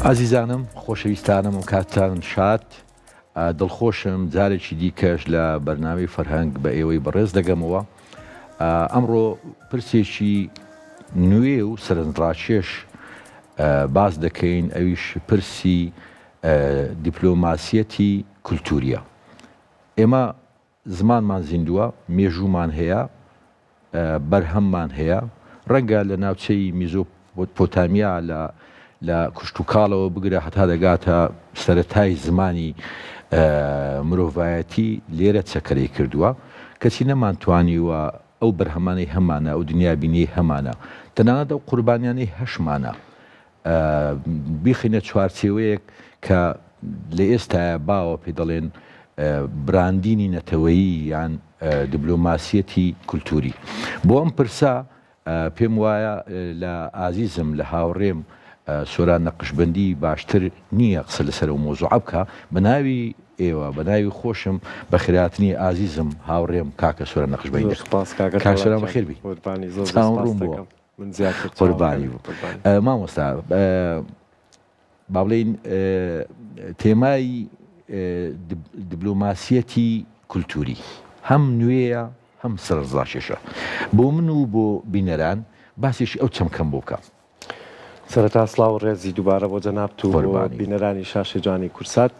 عزیزانم خۆشەویستانم و کاتتان شاد دڵخۆشم جارێکی دیکەش لە بەرنامەی فەرهەنگ بە ئێوەی بەڕێز دەگەمەوە. ئەمڕۆ پرسێکی نوێ و سەرنجڕاکێش باز دەکەین، ئەویش پرسی دیپلۆماسیەتی کولتوریە. ئێمە زمانمان زیندووە، مێژوومان هەیە، بەرهەممان هەیە، ڕەنگە لە ناوچەی میزۆپۆتامیا لە کوشت و کاڵەوە بگرە هەتا دەگاتە سەرەتای زمانی مرۆڤایەتی لێرە چەکەرەی کردووە. کەسی نەمانتوانیوە ئەو بەرهەمانەی هەمانە، ئەو دنیابینی هەمانە، تەنانەت ئەو قوربانیانەی هەشمانە بیخینە چوارچێوەیەک کە لە ئێستاە باوە پێ دەڵێن براندینی نەتەوەیی یان دیپلۆماسیەتی کولتوری. بۆ ئەم پرسە پێم وایە لە ئازیزم لە هاوڕێم سۆران نەقشبەندی باشتر نییە قسە لەسەر و مۆزوع بکە. بە ناوی ئێوە، بە ناوی خۆشم، بە خێراتنی ئازیزم هاوڕێم کاکە سۆران نەقشبەندی کاکسۆران بەخێر بی. قوربانی بوو. مامۆستا با بڵێین تێمای دیپلۆماسیەتی کولتوری هەم نوێیە هەم سەرنجڕاکێشە. بۆ من و بۆ بینەران باسیشی ئەو چەمکەم بۆ بکە. سەرەتا سڵاو و ڕێزی دووبارە بۆ جەنابت و بینەرانی شاشی جوانی کورسات.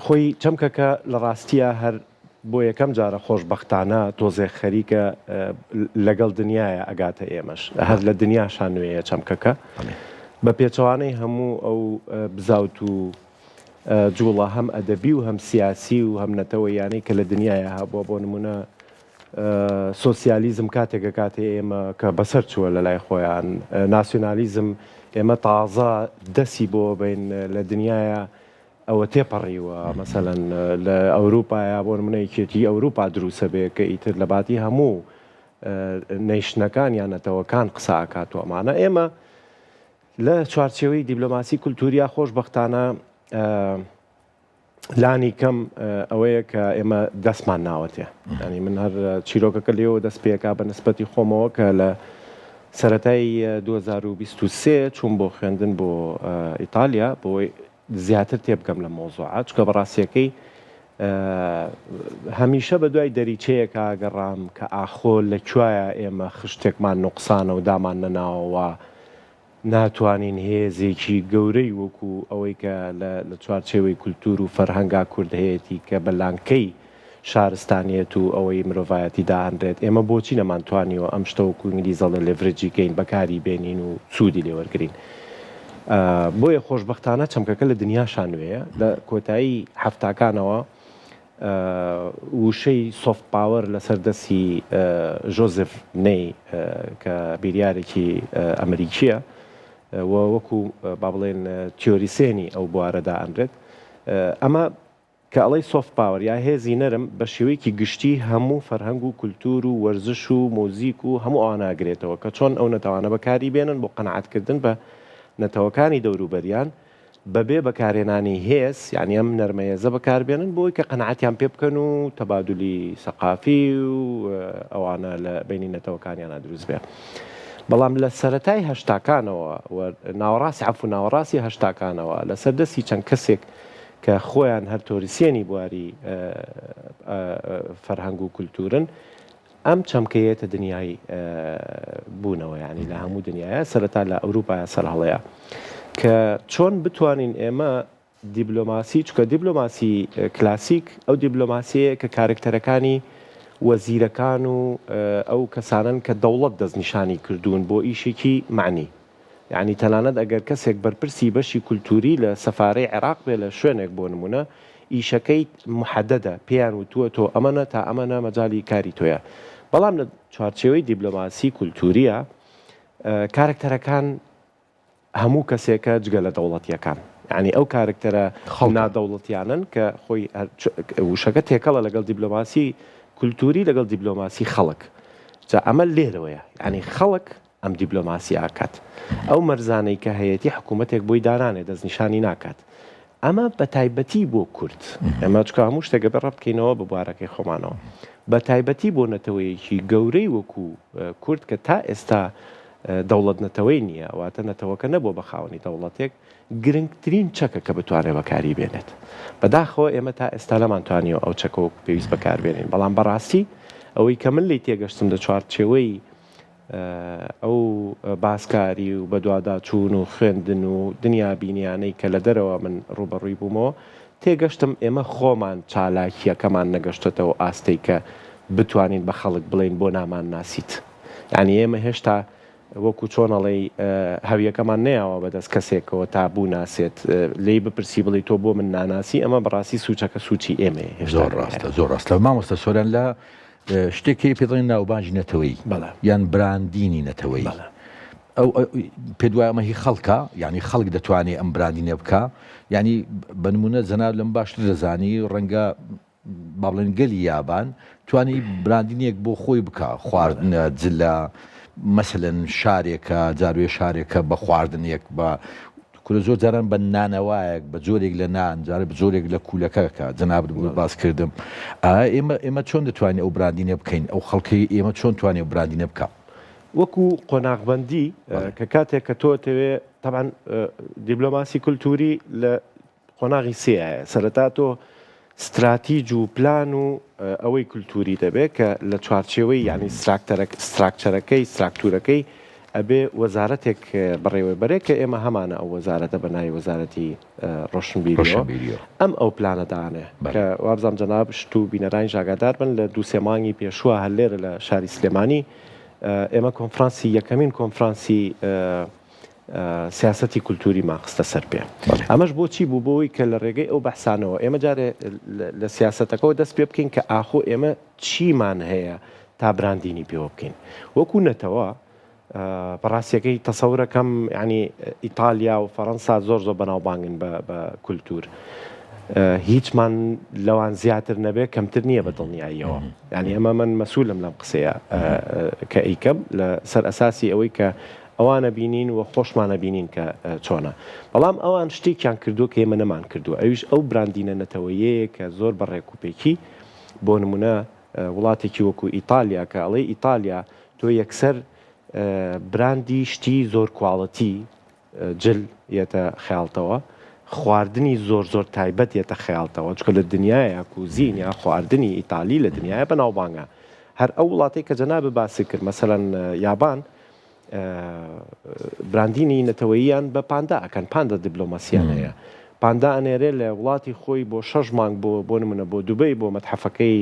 خۆی چەمکەکە لە ڕاستیە هەر بۆ یەکەم جارە خۆشبەختانە تۆزێک خەریکە لەگەڵ دنیاە ئەگاتە ئێمەش، هەر لە دنیاشان نوێیە چەمکەکە بە پێچەوانەی هەموو ئەو بزاوت و جوڵە هەم ئەدەبی و هەم سیاسی و هەم نەتەوەیانەی کە لە دنیاە هەبووە. بۆ نمونە سۆسیالیزم کاتێکە کاتێ ئێمە کە بەسەر چووە لە لای خۆیان، ناسیۆنالیزم ئێمە تازە دەسی بۆ بین لە دنیاە ئەوە تێپەڕیوە. مەسەلەن لە ئەوروپایە بۆ نمونەیەکێتی ئەوروپا دروسە بێ کە ئیتر لە باتی هەموو نەیشنەکان یان نەتەوەکان قسە ئاکات و ئەمانە. ئێمە لە چوارچێوەی دیپلۆماسی کولتوریا خۆشبەختانە لانی کەم ئەوەیە کە ئێمە دەستمان ناوەتێ. ینی من هەر چیرۆکەکە لێەوە دەست پێکا بە نسبەتی خۆمەوە کە لە سەرەتای 2023 چوون بۆ خوێندن بۆ ئیتالیا بۆی زیاتر تێبگەم لە مۆزوعات، چکە بەڕاستیەکەی هەمیشە بە دوای دەریچەیەکە گەڕام کە ئاخۆ لەکوایە ئێمە خشتێکمان نوقسانە و دامان نەناوەوە ناتوانین هێزێکی گەورەی وەکو ئەوەی کە لە چوارچێوەی کولتور و فەرهەنگا کوردهەیەتی کە بەلانکەی شارستانیەت و ئەوەی مرۆڤایەتی داهەندرێت، ئێمە بۆچی نەمانتوانیەوە ئەم شتەوەکو ئینگلیزە لە لێڤرجیکەین بەکاری بێنین و سوودی لێوەرگین. بۆیە خۆشبەختانە چەمکەکە لە دنیاشان نوێیە. لە کۆتایی هەفتاکانەوە وشەی سۆفت پاوەر لەسەر دەستی ژۆزف نەی کە بیریارێکی ئەمریکیە وەکو با بڵێن تیۆریسێنی ئەو بوارەدا ئەندرێت. ئەمە کە ئەڵەی سۆفت پاوەر یا هێزی نەرم بە شێوەیەکی گشتی هەموو فەرهەنگ و کولتور و وەرزش و مۆزیک و هەموو ئەواناگرێتەوە کە چۆن ئەو نەتەوانە بەکاری بێنن بۆ قەنەعەتکردن بە نەتەوەکانی دەوروبەریان بەبێ بەکارهێنانی هێز، یعنی ئەم نەرمەیەزە بەکاربێنن بۆی کە قەنەعەتیان پێ بکەن و تەبادولی سەقافی و ئەوانە لە بینی نەتەوەکانیانە دروست بێ. بەڵام لە سەرەتای هەشتاکانەوە ناوەڕاستی ناوەڕاستی هەشتاکانەوە لە سەردەستی چەند کەسێک کە خۆیان هەر تۆریسیێنی بواری فەرهەنگ و کولتورن، ئەم چەمکەیەتە دنیای بوونەوە، ینی لە هەموو دنیاە سەرەتا لە ئەوروپایە سەرهەڵەیە کە چۆن بتوانین ئێمە دیپلۆماسی، چکە دیپلۆماسی کلاسیک ئەو دیپلۆماسیەیە کە کارکتەرەکانی وەزیرەکان و ئەو کەسانن کە دەوڵەت دەستنیشانی کردوون بۆ ئیشێکی معنی. یعنی تەنانەت ئەگەر کەسێک بەرپرسی بەشی کولتوری لە سەفارەی عێراق بێ لە شوێنێک بۆ نمونە، ئیشەکەی محەدەدە، پێیان وتووە تۆ ئەمەنە تا ئەمەنە مەجای کاری تۆیە. بەڵام لە چوارچێوەی دیپلۆماسی کولتوریە کارکتەرەکان هەموو کەسێکە جگە لە دەوڵەتیەکان، یعنی ئەو کارکتەرە نادەوڵەتیانن کە خۆی وشەکە تێکەڵە لەگەڵ دیپلۆماسی کولتوری لەگەڵ دیپلۆماسی خەڵک. جا ئەمە لێرەوەیە، یعنی خەڵک ئەم دیپلۆماسی ئاکات، ئەو مەرزانەی کە هەیەی حکوومەتێک بۆی دارانێ دەستنیشانی ناکات. ئەمە بە تایبەتی بۆ کورد، ئەمە چکە هەموو شتێکە بەڕە بکەینەوە بە بوارەکەی خۆمانەوە، بە تایبەتی بۆ نەتەوەیەکی گەورەی وەکو کورد کە تا ئێستا دەوڵەت نەتەوەی نییە واتە نەتەوەکە نەبوو بە خاوەنی دەوڵەتێک گرنگترین چەکە کە بتوانێت بەکاری بێنێت بەداخەوە ئێمە تا ئێستا لەمانتوانیەوە ئەو چەکە و پێویست بەکاربێنین بەڵام بەڕاستی ئەوەی کە من لی تێگەشتم لە چوارچێوەی ئەو باسکاری و بەدواداچوون و خوێندن و دنیا بینیانەی کە لە دەرەوە من ڕوبەڕووی بوومەوە تێگەشتم ئێمە خۆمان چالاکیەکەمان نەگەشتێتەوە ئاستەی کە بتوانین بە خەڵک بڵین بۆ نامان ناسیت یعنی ئێمە هێشتا وەکو چۆنەڵی هەویەکەمان نەیەوە بەدەست کەسێکەوە تا بوو ناسێت لی بپرسی بڵی تۆ بۆ من ناناسی ئەمە بەڕاستی سوچەکە سوچی ئێمە زۆر ڕاستە زۆر ڕاستە مامۆستا سۆران لە شتێکی پێڵێن ناوبانجی نەتەوەی یان براندینی نەتەوەی ئەو پێ دوای ئەمە هی خەڵکە یعنی خەڵک دەتوانێت ئەم براندینە بکە یعنی بنمونە جەناب لەم باشتر دەزانی ڕەنگە با بڵێن گەلی یابان توانی براندینێک بۆ خۆی بکە خواردنە جلە مەسەلەن شارێکە جاروێ شارێکە بە خواردنێک بە کورە زۆر جاران بە نانەوایەک بە جۆرێک لە نان جارە بە جۆرێک لە کوولەکەکە جەناب باس کردم ئێمە چۆن دەتوانێت ئەو براندینە بکەین ئەو خەڵکی ئێمە چۆن توانێت براندینە بکە وەکو قۆناغبەندی کە کاتێک کە تۆ تەوێ تەبەن دیبلۆماسی کولتوری لە قۆناغی سێایە سەرەتا تۆ استراتیج و پلان و ئەوەی کولتوری دەبێت کە لە چوارچێوەی ینی ستراکچەرەکەی ستراکتورەکەی ئەبێ وەزارەتێک بەڕێوەبەرێک کە ئێمە هەمانە ئەو وەزارەتە بەناوی وەزارەتی ڕۆشنبیریەوە ئەم ئەو پلانەدانێ کە وابزانام جەناب شت و بینەرانی ژاگادار بن لە دوو سێ مانگی پێشووە هەلێرە لە شاری سلێمانی ئێمە کۆنفرانسی یەکەمین کۆنفرانسی سیاسەتی کولتوری ماخستە سەر پێ ئەمەش بۆچی بوو بۆی کە لە ڕێگەی ئەو بەحسانەوە ئێمە جارێ لە سیاسەتەکەەوە دەست پێ بکەین کە ئاخۆ ئێمە چیمان هەیە تا براندینی پێوە بکەین وەکو نەتەوە بەڕاستیەکەی تەسەورەکەم ینی ئیتالیا و فەڕەنسا زۆر بەناوبانگن بە کولتور هیچمان لەوان زیاتر نەبێ کەمتر نییە بە دڵنیاییەوە ینی ئەمە من مەسوولم لەم قسەیە کە ئەیکەم لە سەر ئەساسی ئەوەی کە ئەوانە بینین و خۆشمانە بینین کە چۆنە بەڵام ئەوان شتێکیان کردو کە ئێمە نەمان کردو ئەویش ئەو براندینە نەتەوەیەیە کە زۆر بەڕێکوپێکی بۆ نمونە وڵاتێکی وەکو ئیتالیا کە ئەڵێ ئیتالیا تۆ یەکسەر براندی شتی زۆر کواڵەتی جل یەتە خەیاڵتەوە خواردنی زۆر تایبەت یەتە خەیاڵتەوە چکە لە دنیاە کوزین یا خواردنی ئیتالی لە دنیاە بەناوبانگە هەر ئەو وڵاتێک کە جەناب باسی کرد مەسەلەن یابان براندینی نەتەوەییان بە پاندا ئەکەن پاندا دیبلۆماسیان هەیە پاندا ئەنێرێ لە وڵاتی خۆی بۆ 6 مانگ بۆ نمونە بۆ دوبەی بۆ مەتحەفەکەی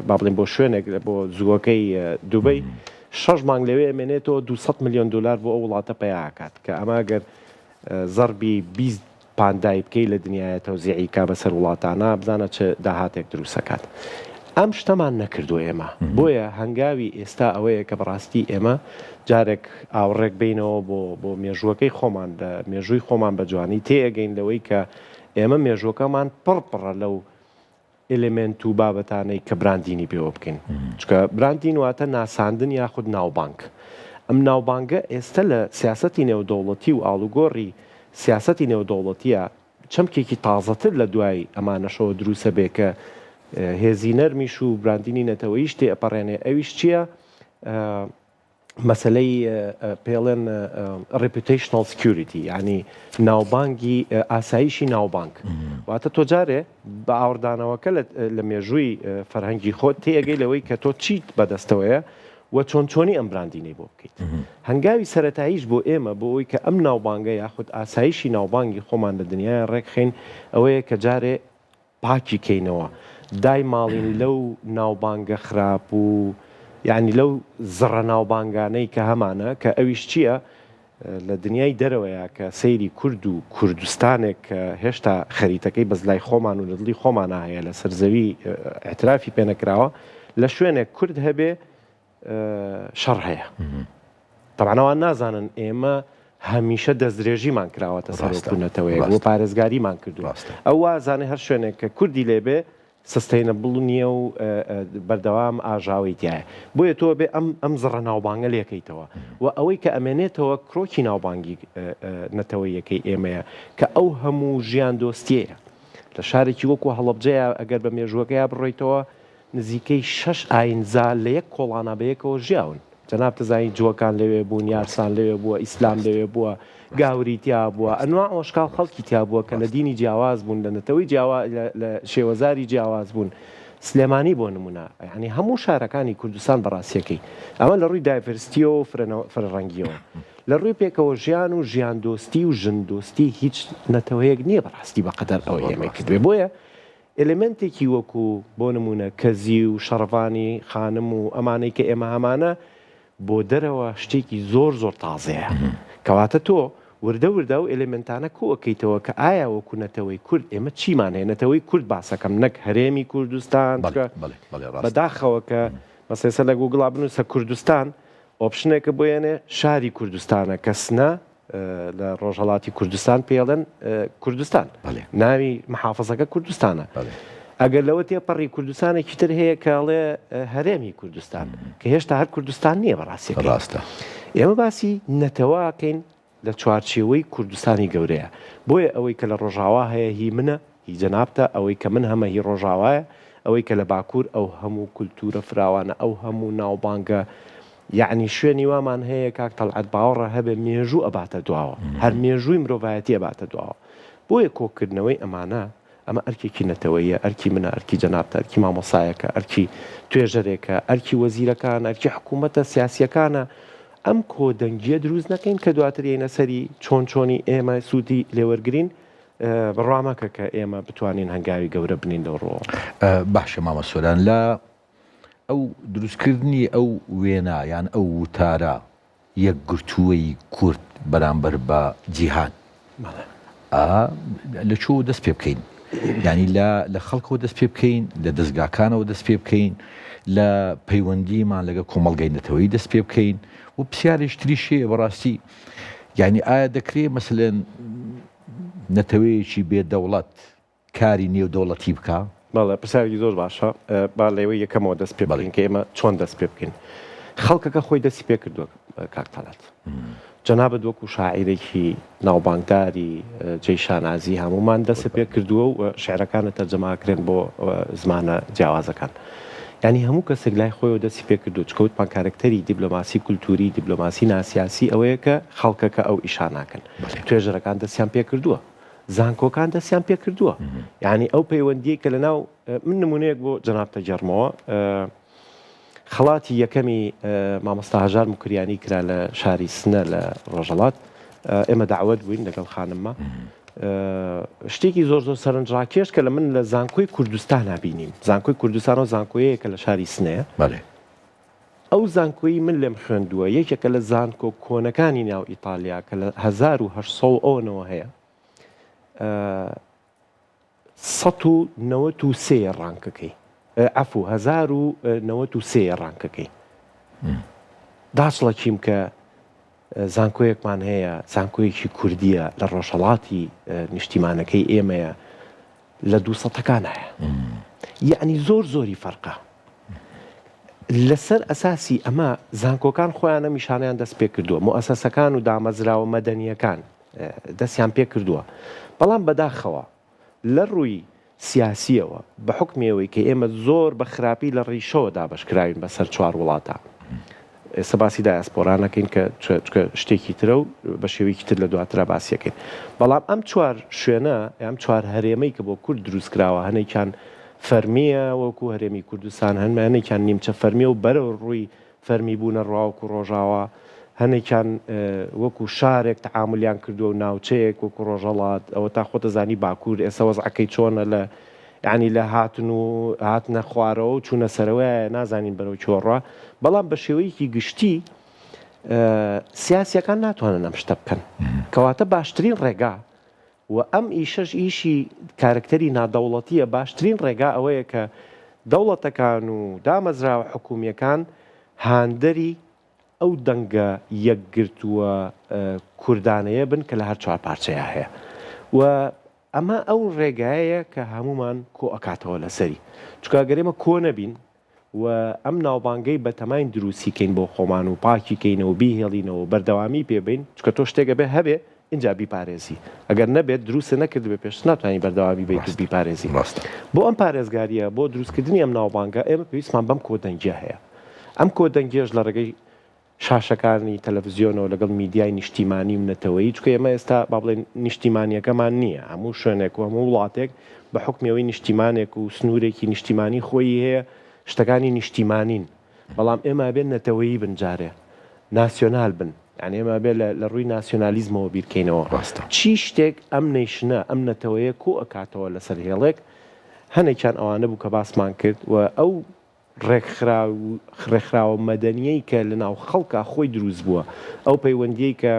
با بڵێن بۆ شوێنێک بۆ زووەکەی دوبەی 6 مانگ لەوێ ئەمێنێتەوە 200 میلیۆن دلار بۆ ئەو وڵاتە پێیاکات کە ئەمە گەر زەربی 20 پاندای بکەی لە دنیاە تەوزیعی کا بەسەر وڵاتانە بزانە چه داهاتێک دروستەکات ئەم شتەمان نەکردو ئێمە بۆیە هەنگاوی ئێستا ئەوەیە کە بەڕاستی ئێمە جارێک ئاوڕێک بینەوە بۆ مێژوەکەی خۆمان مێژووی خۆمان بە جوانی تێگەین لەوەی کە ئێمە مێژوەکەمان پڕپڕە لەو ئلمنت و بابەتانەی کە براندینی پێوە بکەین چکە براندین واتە ناساندن یاخود ناوبانک ئەم ناوبانگە ئێستا لە سیاسەتی نێودەوڵەتی و ئاڵوگۆڕی سیاسەتی نێودەوڵەتیە چەمکێکی تازەتر لە دوای ئەمانەشەوە دروسە بێ کە هێزی نەرمیش و براندینی نەتەوەیش تێ ئەپەڕێنێ ئەویش چییە؟ مەسلەی پێڵێن ڕێپوتیشنال سکیوریتی یعنی ناوبانگی ئاسایشی ناوبانک واتە تۆ جارێ بە ئاوردانەوەکە لە مێژووی فەرهەنگی خۆت تێگەی لەوەی کە تۆ چیت بەدەستەوەیە و چۆنی ئەم براندینەی بۆ بکەیت هەنگاوی سەرەتاییش بۆ ئێمە بۆ ئەوی کە ئەم ناوبانگە یاخود ئاسایشی ناوبانگی خۆمان لە دنیای ڕێکخین ئەوەیە کە جارێ پاکی کەینەوە دای ماڵین لەو ناوبانگە خراپ و یعنی لەو زڕە ناوبانگانەی کە هەمانە کە ئەویش چییە لە دنیای دەرەوەیە کە سەیری کورد و کوردستانێک کە هێشتا خەریتەکەی بەزلای خۆمان و لە دڵی خۆمانە هەیە لە سەرزەوی ئاعترافی پێنەکراوە لە شوێنێک کورد هەبێ شەڕ هەیە تەبعانەوان نازانن ئێمە هەمیشە دەستدرێژیمان کراوەتە سەرکوونەتەوەیە بۆ پارێزگاریمان کردو ئەو وازانێ هەر شوێنێک کە کوردی لێبێ سستینەبڵ نییە و بەردەوام ئاژاوی تایە بۆیە تۆ بێ ئەم زڕە ناوبانگە لێکەیتەوە و ئەوەی کە ئەمێنێتەوە کڕۆکی ناوبانگی نەتەوەیەکەی ئێمەیە کە ئەو هەموو ژیان دۆستیەیە لە شارێکی وەکو هەڵەبجەیە ئەگەر بە مێژوەکەیە بڕۆیتەوە نزیکەی 6 ئاینزا لە یەک کۆڵانە بەیەکەوە ژیاون جەناب دەزانی جووەکان لەوێ بوون، یارسان لەوێ بووە، ئیسلام لەوێ بووە، گاوری تیا بووە، ئەنواع ئۆشکال خەڵکی تیا بووە کە لە دینی جیاواز بوون، لە نەتەوەی لە شێوەزاری جیاواز بوون. سلێمانی بۆ نمونە، یعنی هەموو شارەکانی کوردستان بەڕاستیەکەی ئەمە لە ڕووی دایڤرسیتیەوە و فرەڕەنگیەوە، لە ڕووی پێکەوە ژیان و ژیان دۆستی و ژن دۆستی هیچ نەتەوەیەک نییە بەڕاستی بەقەدەر ئەوە ئێمە کردوێ. بۆیە ئێلمنتێکی وەکو بۆ نمونە کەزی و شەڕڤانی خانم و ئەمانەی کە ئێمە هەمانە بۆ دەرەوە شتێکی زۆر زۆر تازەیە، کەواتە تۆ وردە وردە و ئێلمنتانە کوەکەیتەوە کە ئایا وەکو نەتەوەی کورد ئێمە چیمان هەیە، نەتەوەی کورد باسەکەم نەک هەرێمی کوردستان بەداخەوە کە مەسەسە لە گوگڵا بنووسە کوردستان ئۆپشنێکە بۆیانێ شاری کوردستانە کەسنە لە ڕۆژهەڵاتی کوردستان پێڵێن کوردستان، ناوی محافەزەکە کوردستانە. ئەگەر لەوە تێپەڕی کوردستانێکی تر هەیە کاڵێ هەرێمی کوردستان کە هێشتا هەر کوردستان نییە بەڕاستی ڕاستە. ئێمە باسی نەتەواکەین لە چوارچێوەی کوردستانی گەورەیە، بۆیە ئەوەی کە لە ڕۆژاوا هەیە هی منە، هی جەنابتە، ئەوەی کە من هەمە هی ڕۆژاوایە، ئەوەی کە لە باکوور ئەو هەموو کولتورە فراوانە، ئەو هەموو ناوبانگە، یعنی شوێنی وامان هەیە کاک تەڵعەت باوەڕە هەبێ مێژوو ئەباتە دواوە، هەر مێژووی مرۆڤایەتی ئەباتە دواوە. بۆیە کۆکردنەوەی ئەمانە ئەمە ئەرکێکی نەتەوەیە، ئەرکی منە، ئەرکی جەنابتە، ئەرکی مامۆسایەکە، ئەرکی توێژەرێکە، ئەرکی وەزیرەکان، ئەرکی حکوومەتە سیاسیەکانە. ئەم کۆدەنگیە دروست نەکەین کە دواتر یەینە سەری چۆنی ئێمە سوودی لێوەرگرین بڕامەکە کە ئێمە بتوانین هەنگاوی گەورە بنین لەو ڕۆ. باشە مامە سۆران، لە ئەو دروستکردنی ئەو وێنە یان ئەو وتارە یەکگرتووەی کورد بەرامبەر بە جیهان لە چۆ دەست پێ بکەین؟ ینی لە خەڵکەوە دەست پێ بکەین، لە دەستگاکانەوە دەست پێ بکەین، لە پەیوەندیمان لەگە کۆمەڵگەی نەتەوەی دەست پێ بکەین و پرسیارێکی شەیە بەڕاستی، یعنی ئایا دەکرێت مەسەلەن نەتەوەیەکی بێدەوڵەت کاری نێودەوڵەتی بکە؟ بەڵێ پرسیارێکی زۆر باشە. با لەوەی یەکەمەوە دەست پێ بڵین کە ئێمە چۆن دەست پێ بکەین. خەڵکەکە خۆی دەستی پێ کردووە کاک تەڵات، جەنابەت وەکو شاعیرێکی ناوبانگداری جێیشانازی هەمومان دەست پێ کردووە و شعرەکانە تەرجەماکرێن بۆ زمانە جیاوازەکان. ینی هەموو کەسێک لای خۆیەوە دەستی پێ کردو، چکەوتمان کارکتەری دیبلۆماسی کولتوری، دیبلۆماسی ناسیاسی ئەوەیە کە خەڵکەکە ئەو ئیشان ناکەن. توێژەرەکان دەستیان پێ کردووە، زانکۆکان دەستیان پێ کردووە، یعنی ئەو پەیوەندیە کە لەناو من نمونەیەک بۆ جەنابتە جەرمەوە خەڵاتی یەکەمی مامۆستا هەژار موکریانی کرا لە شاری سنە لە ڕۆژهەڵات، ئێمە داوەت بووین لەگەڵ خانممە، شتێکی زۆر زۆر سەرنجڕاکێش کە لە من لە زانکۆی کوردستان نبینیم. زانکۆی کوردستان و زانکۆیەیە کە لە شاری سنەیە، ئەو زانکۆیی من لێم خوێندووە یەکێکە لە زانکۆ کۆنەکانی ناو ئیتالیا کە لە 1800 ئەوەنەوە هەیە، 1993 ڕانکەکەی، عەفو 1993 ڕانکەکەی. داچڵەکیم کە زانکۆیەکمان هەیە، زانکۆیەکی کوردیە لە ڕۆژهەڵاتی نیشتیمانەکەی ئێمەیە لە 200ەکان هەیە، یعنی زۆر زۆری فەرقە. لەسەر ئەساسی ئەمە زانکۆکان خۆیانە میشانیان دەست پێ کردووە، مؤسسەکان و دامەزراوە مەدەنیەکان دەستیان پێ کردووە، بەڵام بەداخەوە لە ڕووی سیاسیەوە بە حکمێەوەی کە ئێمە زۆر بە خراپی لە ڕیشەوە دابەشکراوین بەسەر 4 وڵاتە. ئێستا باسی دایاسپۆرانەکەین کە شتێکی ترە و بە شێوەیەکی تر لە دواترا باسیەکەین، بەڵام ئەم 4 شوێنە، ئەم 4 هەرێمەی کە بۆ کورد دروست کراوە، هەنێکیان فەرمیە وەکو هەرێمی کوردستان، هەنێکیان نیمچە فەرمیە و بەرەو ڕووی فەرمی بوونە ڕاوکو ڕۆژاوە، هەنێکیان وەکو شارێک تەعاملیان کردووە و ناوچەیەک وەکو ڕۆژهەڵات، ئەوە تا خۆتە زانی باکوور ئێستا وەزعەکەی چۆنە لە ینی لە هاتنە خوارەوە و چوونە سەرەوەیە نازانین بەرەو چۆڕە، بەڵام بە شێوەیەکی گشتی سیاسیەکان ناتوانن ئەم شتە بکەن، کەواتە باشترین ڕێگا و ئەم ئیشەش ئیشی کارکتەری نادەوڵەتیە، باشترین ڕێگا ئەوەیە کە دەوڵەتەکان و دامەزراوە حکوومیەکان هاندەری ئەو دەنگە یەکگرتووە کوردانەیە بن کە لە هەر 4 پارچەیە هەیە و ئەمە ئەو ڕێگایەیە کە هەمومان کۆ ئەکاتەوە لەسەری، چکە گەرێمە کۆ نەبین و ئەم ناوبانگەی بەتەماین دروستیکەین بۆ خۆمان و پاکیکەینەوە بیهێڵینەوە بەردەوامی پێبین، چکە تۆ شتێکە بێ هەبێ اینجا بیپارێزی، ئەگەر نەبێت دروستە نەکرد بێ پێش ناتوانانی بەردەوامی بیت و بیپارێزی. بۆ ئەم پارێزگاریە بۆ دروستکردنی ئەم ناوبانگە ئێمە پێویستمان بەم کۆدەنگیە هەیە. ئەم کۆدەنگیەش لە ڕێگەی شاشەکانی تەلەڤیزیۆنەوە لەگەڵ میدیای نیشتیمانی و نەتەوەیی، چونکە ئێمە ئێستا با بڵێن نیشتیمانیەکەمان نییە، هەموو شوێنێک و هەموو وڵاتێک بە حکمەوەی نیشتیمانێک و سنوورێکی نیشتیمانی خۆی هەیە، شتەکانی نیشتیمانین. بەڵام ئێمە بێن نەتەوەیی بنجارێ ناسیۆنال بن، یعنی ئێمە بێ لە ڕووی ناسیۆنالیزمەوە بیرکەینەوە. چی شتێک ئەم نەیشنە ئەم نەتەوەیە کۆ ئەکاتەوە لەسەر هێڵێک، هەنێکیان ئەوانە بوو کە باسمان کرد و ئەو ڕێکخراوە مەدەنیەی کە لە ناو خەڵکە خۆی دروست بووە، ئەو پەیوەندیەی کە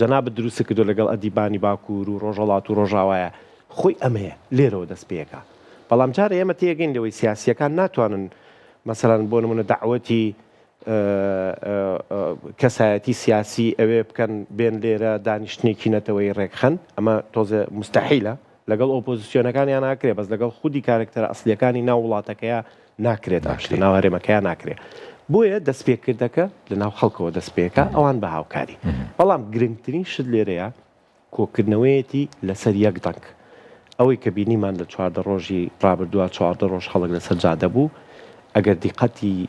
جەنابەت دروستە کردو لەگەڵ ئەدیبانی باکوور و ڕۆژهەڵات و ڕۆژاوایە، خۆی ئەمەیە لێرەوە دەست پێەکە. بەڵام جارە ئێمە تێگەین لەوەی سیاسیەکان ناتوانن مەسەڵەن بۆ نمونە دەعوەتی کەسایەتی سیاسی ئەوێ بکەن بێن لێرە دانیشتێکی نەتەوەی ڕێکخەن، ئەمە تۆزە مستەحیلە، لەگەڵ ئۆپۆزیسیۆنەکانیان ناکرێت، بەس لەگەڵ خودی کارکتەرە ئەسلیەکانی ناو وڵاتەکەیە ناکرێت، ناو هەرێمەکەیان ناکرێت. بۆیە دەستپێکردەکە لە ناو خەڵکەوە دەستپێکە ئەوان بە هاوکاری. بەڵام گرنگترین شت لێرەیە کۆکردنەوەیەتی لەسەر یەک دەنگ. ئەوەی کە بینیمان لە 14 ڕۆژی ڕابردووە 14 ڕۆژ خەڵک لەسەر جادە بوو، ئەگەر دیقەتی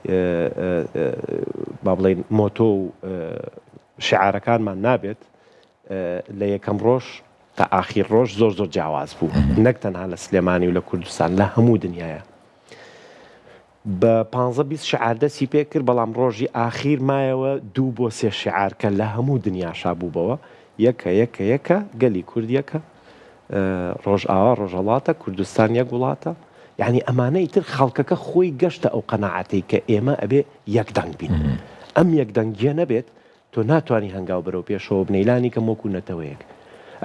با بڵێن مۆتۆ و شعارەکانمان نابێت لە یەکەم ڕۆژ تا ئاخیر ڕۆژ زۆر زۆر جیاواز بوو، نەک تەنها لە سلێمانی و لە کوردستان، لە هەموو دنیاە. بە 15-20 شعار دەستی پێ کرد، بەڵام ڕۆژی ئاخیر مایەوە 2 بۆ 3 شعار کە لە هەموو دنیاشا بووبەوە، یەکە گەلی کوردیەکە، ڕۆژئاوا ڕۆژهەڵاتە، کوردستان یەک وڵاتە. یعنی ئەمانەی تر خەڵکەکە خۆی گەشتە ئەو قەناعەتەی کە ئێمە ئەبێ یەک دەنگ بین. ئەم یەک دەنگیە نەبێت تۆ ناتوانانی هەنگاو بەرەو پێشەوە بنەیلانی کە وەکو نەتەوەیەک.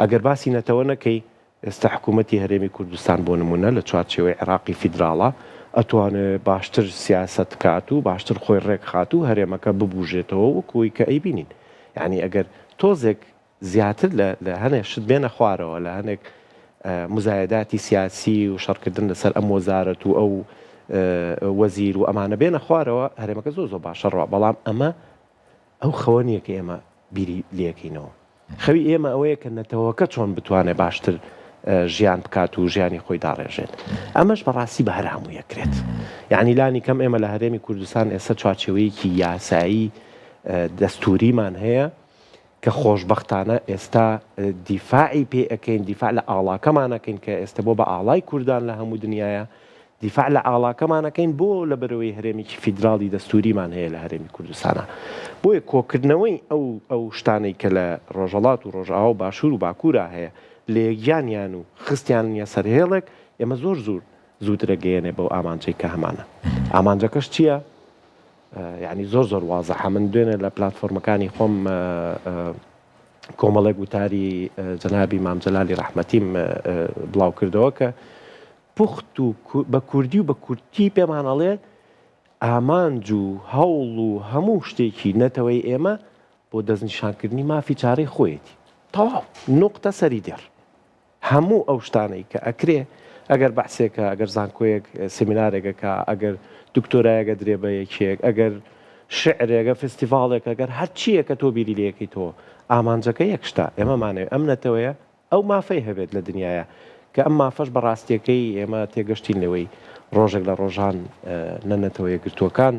ئەگەر باسی نەتەوە نەکەی، ئێستا حکوومەتی هەرێمی کوردستان بۆ نمونە لە چوارچێوەی عێراقی فیدراڵە ئەتوانێت باشتر سیاست کات و باشتر خۆی ڕێک خات و هەرێمەکە ببوژێتەوە وەکوی کە ئەیبینین. یعنی ئەگەر تۆزێک زیاتر لە هەنێک شت بێنە خوارەوە، لە هەنێک مزایداتی سیاسی و شەڕکردن لەسەر ئەم وەزارەت و ئەو وەزیر و ئەمانە بێنە خوارەوە، هەرێمەکە زۆر زۆر باشە ڕوا. بەڵام ئەمە ئەو خەوە نییە کە ئێمە بیری لێکەینەوە. خەوی ئێمە ئەوەیە کە نەتەوەکە چۆن بتوانێت باشتر ژیان بکات و ژیانی خۆی داڕێژێت. ئەمەش بەڕاستی بە هەر هەموو یەکرێت. یعنی لانی کەم ئێمە لە هەرێمی کوردستان ئێستا چوارچێوەیەکی یاسایی دەستوریمان هەیە کە خۆشبەختانە ئێستا دیفاعی پێ ئەەکەین، دیفاع لە ئاڵاکەمانەکەین کە ئێستا بۆ بە ئاڵای کوردان لە هەموو دنیاە، دیفاع لە ئاڵاکەمانەکەین بۆ لە بەرەوەی هەرێمێکی فیدراڵی دەستوریمان هەیە لە هەرێمی کوردستانە. بۆیە کۆکردنەوەی ئەو شتانەی کە لە ڕۆژهەڵات و ڕۆژئاوا و باشوور و باکوورا هەیە لە یەکیانیان و خستیان نیە سەر هێڵێک، ئێمە زۆر زووترە گەیەنێ بەو ئامانجەی کە هەمانە. ئامانجەکەش چییە؟ یعنی زۆر وازەحە. من دوێنێ لە پلاتفۆرمەکانی خۆم کۆمەڵێک وتاری جەنابی مام جەلالی ڕەحمەتیم بڵاو کردەوە کە پوخت و بە کوردی و بە کورتی پێمانەڵێ ئامانج و هەوڵ و هەموو شتێکی نەتەوەی ئێمە بۆ دەستنیشانکردنی مافی چارەی خۆیەتی. تەواو نوقتە سەری دێر. هەموو ئەو شتانەی کە ئەکرێ، ئەگەر بەحسێکە، ئەگەر زانکۆیەک سمینارێکەکە، ئەگەر دکتۆرایەکە درێ بە یەکێک، ئەگەر شعرێکە فستیڤاڵێک، ئەگەر هەرچیە کە تۆ بیری لەکەیتەوە، ئامانجەکە یەکشتا. ئێمەمانەوێت ئەم نەتەوەیە ئەو مافەی هەبێت لە دنیاە کە ئەم مافەش بەڕاستیەکەی ئێمە تێگەشتین لەوەی ڕۆژێک لە ڕۆژان نەنەتەوەیە گرتووەکان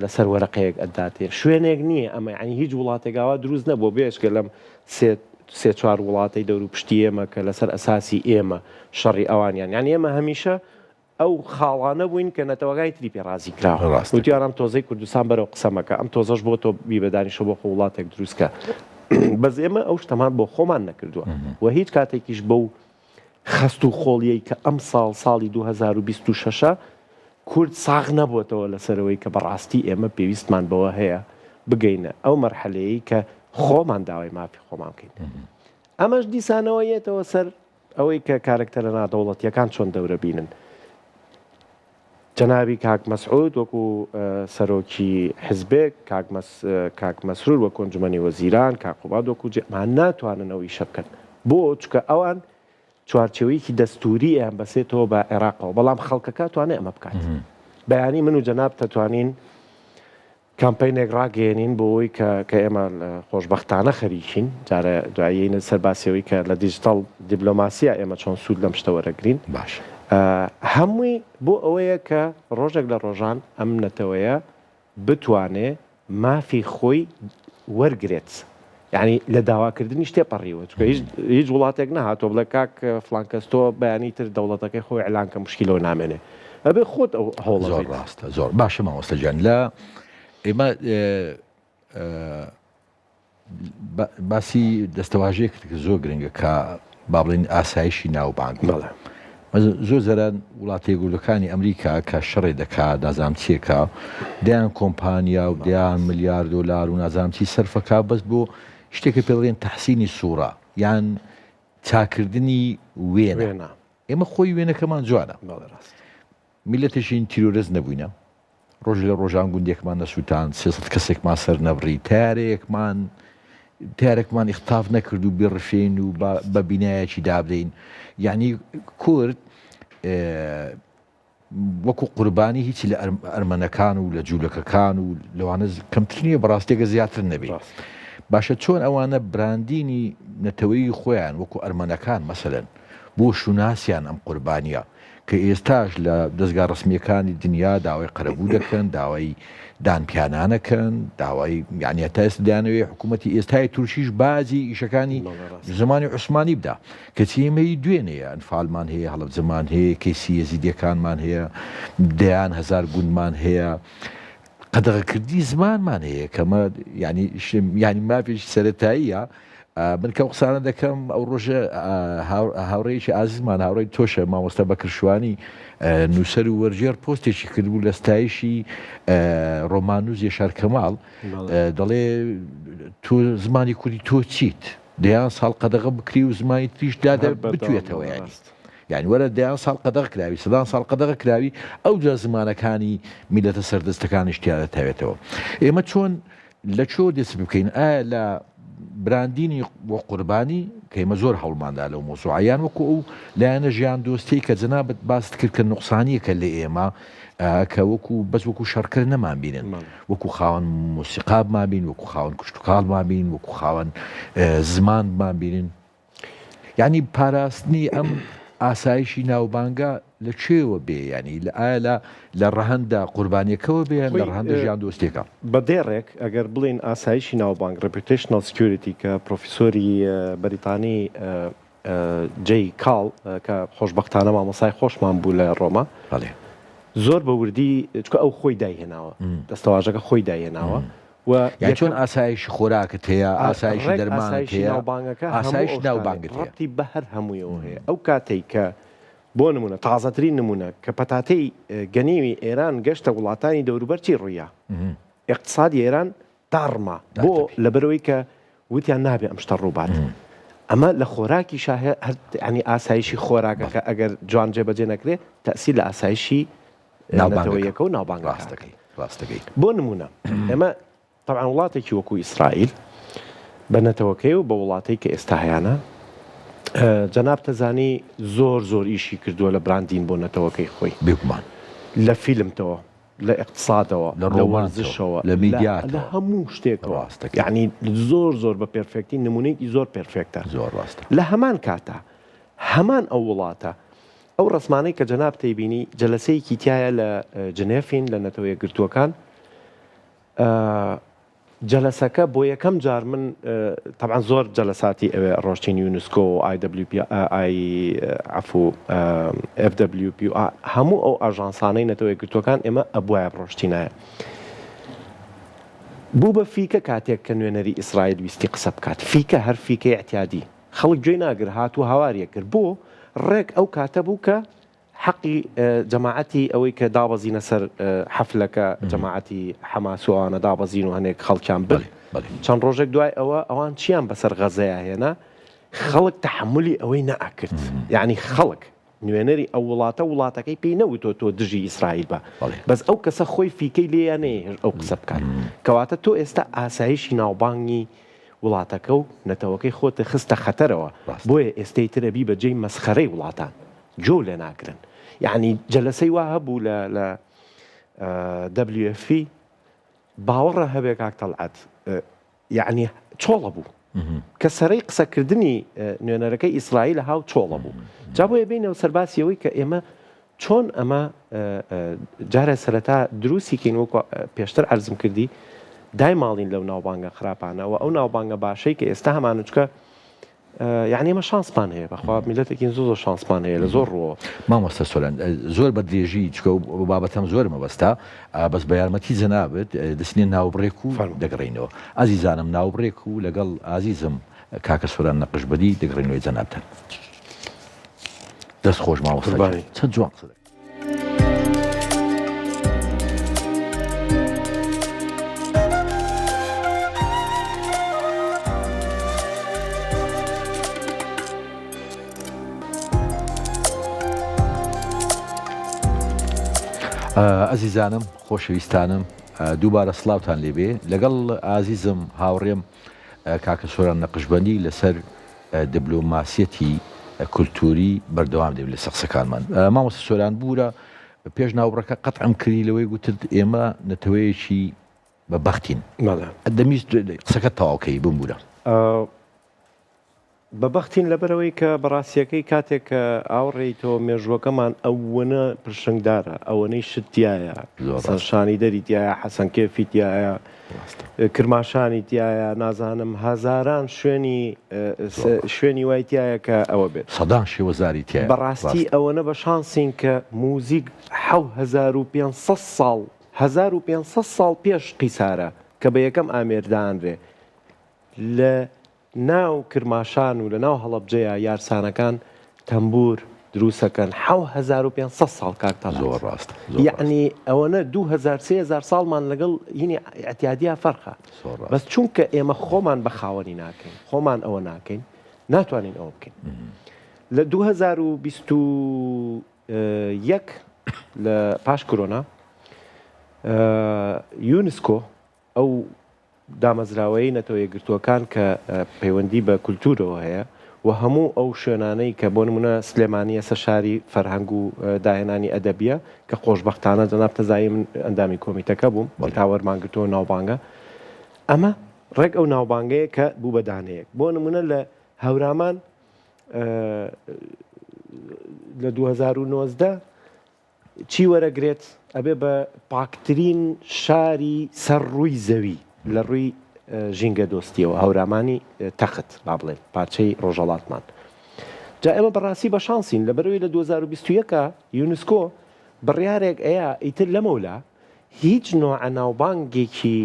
لەسەر وەرەقەیەک ئەداتێ. شوێنێک نییە ئەمە، ینی هیچ وڵاتێکاوا دروست نەبوو بێشکە لەم 3-4 وڵاتی دەور و پشتی ئێمە کە لەسەر ئەساسی ئێمە شەڕی ئەوانیان. یعنی ئێمە هەمیشە ئەو خاڵانە بووین کە نەتەوەگای تری پێڕازی کراوە. وتیان ئەم تۆزەی کوردستان بەرەو قسەمەکە، ئەم تۆزەش بۆ تۆ بیبەدانیشە بۆ خۆ وڵاتێک دروستکە. بەس ئێمە ئەو شتەمان بۆ خۆمان نەکردووە و هیچ کاتێکیش بەو خەست و خۆڵیەی کە ئەم ساڵی 2026 کورد ساغ نەبووەتەوە لەسەرەوەی کە بەڕاستی ئێمە پێویستمان بەوە هەیە بگەینە ئەو مەرحەلەیەی کە خۆمان داوای مافی خۆمان بکەین. ئەمەش دیسانەوەیەتەوە سەر ئەوەی کە کارکتەرە نادەوڵەتیەکان چۆن دەورە بینن. جەنابی کاک مەسعود وەکو سەرۆکی حزبێک، کاک مەسرور وەکو ئەنجومەنی وەزیران، کاک قوباد وەکو جێمان ناتوانن ئەوەی شە بکەن. بۆ چکە ئەوان چوارچێوەیەکی دەستورییان بەسێتەوە بە عێراقەوە، بەڵام خەڵکەکە توانێت ئەمە بکات. بەیانی من و جەناب دەتوانین کامپینێک ڕاگەێنین بۆ ئەوی کە ئێمە خۆشبەختانە خەریکین. جارە دوایینە سەرباسیەوەی کە لە دیجیتال دیبلۆماسیە ئێمە چۆن سوود لەم شتە وەرەگرین. باش هەمووی بۆ ئەوەیە کە ڕۆژێک لە ڕۆژان ئەم نەتەوەیە بتوانێ مافی خۆی وەرگێت یعنی لە داواکردنی شتێپەڕیوە چکە هیچ وڵاتێک نەهاتۆ بڵێ کاک فڵان کەس تۆ بەیانی تر دەوڵەتەکەی خۆی ئەلان کە مشکلەوە نامێنێ ئەبێ خۆت ئەو هەوڵە زۆر ڕاستە زۆر باشە مامۆستاجان لە ئێمە باسی دەستەواژەیە کرد کە زۆر گرنگە کە با بڵێن ئاسایشی ناوبانگ زۆر زەران وڵاتی گوڵەکانی ئەمریکا کە شەڕێ دەکات نازام چیەکە دەیان کۆمپانیا و دەیان ملیار دۆلار و نازام چی سەرفەکە بەس بۆ شتێکە پێڵێن تەحسینی سوورە یان چاکردنی وێنە ئێمە خۆی وێنەکەمان جوانە میلەتێکین تیرۆرز نەبووینە ڕۆژ لە ڕۆژان گوندێکمان نەسووتان 300 کەسێکمان سەر نەبڕی تارێکمان ئیختاف نەکرد و بێڕفێن و بە بینایەکی دابدەین یعنی کورد وەکو قوربانی هیچی لە ئەرمەنەکان و لە جوولەکەکان و لەوانە کەمترنیە بەڕاستێکە زیاتر نەبێت باشە چۆن ئەوانە براندینی نەتەوەی خۆیان وەکو ئەرمەنەکان مەسەلەن بۆ شوناسیان ئەم قوربانیە کە ئێستاش لە دەستگا ڕسمیەکانی دنیا داوای قەرەبوو دەکەن داوای دانپیانانەکەن داوای یعنی تا ئێستا دەیانەوێ حکوومەتی ئێستای تورکیش بازی ئیشەکانی زمانی عوسمانی بدا کە چێمەی دوێنەیە ئەنفالمان هەیە هەڵەب زمان هەیە کەیسی یەزیدیەکانمان هەیە دەیان هەزار گوندمان هەیە قەدەغەکردی زمانمان هەیە کەمە ینی مافێکی سەرەتاییە من کە قسانە دەکەم ئەو ڕۆژە هاوڕێیەکی ئازیزمان هاوڕێی تۆشە مامۆستا بەکرشوانی نووسەر و وەرجێر پۆستێکی کردبوو لە ستایشی ڕۆمانوز یەشار کەماڵ دەڵێ تۆ زمانی کوردی تۆ چیت دەیان ساڵ قەدەغە بکری و زمانی تریش دادە بتوێتەوە یعنی وەرە دەیان ساڵ قەدەغ کراوی سەدان ساڵ قەدەغە کراوی ئەو جا زمانەکانی میلەتە سەردەستەکانی شتیا دەتاوێتەوە ئێمە چۆن لە چۆ دەست بکەین ئایا لە براندینی بۆ قوربانی کە ئێمە زۆر هەوڵماندا لەو مۆزوعیان وەکو ئەو لایەنە ژیان دۆستی کە جەنابەت باست کرد کە نوقسانیەکە لە ئێمە کە وەکو بەس وەکو شەڕکرد نەمان بینن وەکو خاوەن موسیقابمان بین وەکو خاوەن کوشتتوکاڵمان بین وەکو خاوەن زمانمان بینن یعنی پاراستنی ئەم ئاسایشی ناوبانگە لە کوێوە بێ ینی ئایا لە ڕەهەندە قوربانیەکەوە بێ لە ڕەهەندە ژیان دۆستێکە بەدێڕێک ئەگەر بڵین ئاسایشی ناوبانگ ڕپیتیشنال سکیوریتی کە پرۆفیسۆری بەریتانی جەی کاڵ کە خۆشببختانە مامۆسای خۆشمان بوو لە ڕۆما زۆر بە وردی چکە ئەو خۆی داهێناوە دەستەواژەکە خۆی داهێناوە چۆن ئاسایشی خۆراکت هەیە ئاسایشی دەرمانێک ناوبانگەکە ئاسایش ناوبانگت ڕەتی بە هەر هەموویەوە هەیە ئەو کاتێک کە بۆ نمونە تازەترین نمونە کە پەتاتەی گەنیوی ئێران گەشتە وڵاتانی دەوروبەرچی ڕوویە اقتصادی ئێران داڕما بۆ لەبەرەوەی کە وتیان نابێ ئەم شتە ڕووبات ئەمە لە خۆراکی شاهێ ینی ئاسایشی خۆراکەکە ئەگەر جوان جێبەجێ نەکرێت تەسی لە ئاسایشی ناوبانگەکە و ناوبانگ ڕاستەکەی بۆ نمونە ئێمە طبعا وڵاتێکی وەکو ئیسرائیل بە نەتەوەکەی و بە وڵاتەی کە ئێستا هەیەە جەناب تەزانی زۆر ئیشی کردووە لە براندین بۆ نەتەوەکەی خۆی بێگومان لە فیلمتەوە لە اقتصادەوە لە ڕۆمانزشەوە لە میدیات لە هەموو شتێکەوە یعنی زۆر بە پێرفێکتی نمونەیەکی زۆر پێرفێکتە زۆر ڕاستە لە هەمان کاتە هەمان ئەو وڵاتە ئەو ڕسمانەی کە جەناب تەیبینی جەلسەیەکی تایە لە جنێفین لە نەتەوەیە گرتووەکان جەلسەکە بۆ یەکەم جار من طبعا زۆر جەلساتی ئەوێ ڕۆشتین یونسکۆ و FWP هەموو ئەو ئاژانسانەی نەتەوەی گرتوەکان ئێمە ئەبوایە ڕۆشتینایە بوو بە فیکە کاتێک کە نوێنەری ئیسرائیل ویستی قسە بکات فیکە هەر فیکە احتیادی خەڵک گوێی ناگر هاتووە هاواریە کرد بۆ ڕێک ئەو کاتە بوو کە حەقی جەماعەتی ئەوەی کە دابەزینە سەر حەفلەکە جەماعەتی حەماسوانە دابەزین و هەنێک خەڵکیان بڵ چەند ڕۆژێک دوای ئەوان چیان بەسەر غەزەیە هێنا خەڵک تەحملی ئەوەی نەئەکرد یعنی خەڵک نوێنەری ئەو وڵاتەکەی پێی نەوتۆ تۆ دژی ئیسرائیل بە بەس ئەو کەسە خۆی فیکەی لێیانەیە ئەو قسە بکات کەواتە تۆ ئێستا ئاسایشی ناوبانگی وڵاتەکە و نەتەوەکەی خۆتە خستە خەتەرەوە بۆیە ئێستەی ترەبی بە جێی مەسخەرەی وڵاتان جۆ لێ ناکرن یعنی جەلسەی وا هەبوو لە WFP باوەڕە هەبێ کاک تەڵعەت یعنی چۆڵە بوو کە سەرەی قسەکردنی نوێنەرەکەی ئیسرائیل هاو چۆڵە بوو جا بۆیە بینەوە سەرباسیەوەی کە ئێمە چۆن ئەمە جارە سەرەتا دروستیکەین وەکو پێشتر عەرزم کردی دایماڵین لەو ناوبانگە خراپانەوە ئەو ناوبانگە باشەی کە ئێستا هەمان چکە یعنی ئێمە شانسمان هەیە بەخوا میلەتێکین زۆر شانسمان هەیە لە زۆر ڕۆ مامۆستا سۆران زۆر بە درێژی چکە و بابەتەم زۆر مەبەستا بەس بە یارمەتی جەنابەت دەستنێ ناوبڕێک و دەگەڕێنەوە ئازیزانم ناوبڕێک و لەگەڵ ئازیزم کاکە سۆران نەقشبەدی دەگەڕێنەوەی جەنابتان دەست خۆش مامۆستا چەند جوان قسە ئەزیزانم خۆشەویستانم دووبارە سڵاوتان لێبێ لەگەڵ ئازیزم هاوڕێم کاکە سۆران نەقشبەندی لەسەر دیبلۆماسیەتی کولتوری بەردەوام دێت لە سەقسەکانمان مامۆستا سۆران بوورە پێش ناوبڕەکە قەتعم کردی لەوەی گوتت ئێمە نەتەوەیەکی بەبەختین دەمیست قسەکە تەواوکەی بمبوورە بەبەختین لەبەرەوەی کە بەڕاستیەکەی کاتێک کە ئاوڕێیتەوە مێژوەکەمان ئەوەنە پرشنگدارە ئەوەنەی شتیایە سەرشانی دەریتیایە حەسەنکێفی تایە کرماشانی تایە نازانم هەزاران شوێنی وای تایە کە ئەوە بێت سەدان شێوەزاری تایە بەڕاستی ئەوەنە بە شانسین کە موزیک 1500 ساڵ 1500 ساڵ پێش قیسارە کە بە یەکەم ئامێردانرێ لە ناو کرماشان و لە ناو هەڵەبجەیە یارسانەکان تەمبور دروستەکەن 1500 ساڵ کاکتان زۆر ڕاست یعنی ئەوەنە 2000 ساڵمان لەگەڵ هینی ئەتیادیا فەرخە بەس چونکە ئێمە خۆمان بە خاوەنی ناکەین خۆمان ئەوە ناکەین ناتوانین ئەوە بکەین لە 2021 لە پاش کۆرۆنا یونسکۆ ئەو دامەزراوەی نەتەوە یەکگرتووەکان کە پەیوەندی بە کولتورەوە هەیە و هەموو ئەو شوێنانەی کە بۆ نمونە سلێمانیە سەشاری فەرهەنگ و داهێنانی ئەدەبیە کە خۆشبەختانە جەناب تەزایی من ئەندامی کۆمیتەکە بووم تاوەرمانگرتووە ناوبانگە ئەمە ڕێک ئەو ناوبانگەیە کە بوو بە دانەیەک بۆ نمونە لە هەورامان لە 2019 چی وەرەگرێت ئەبێ بە پاکترین شاری سەر ڕووی زەوی لە ڕووی ژینگە دۆستیەوە هەورامانی تەخت با بڵێن پارچەی ڕۆژەڵاتمان جا ئێمە بەڕاستی بە شانسین لەبەرەوەی لە 2021 یونسکۆ بڕیارێک ئەیە ئیتر لەمەولا هیچ نوع ناوبانگێکی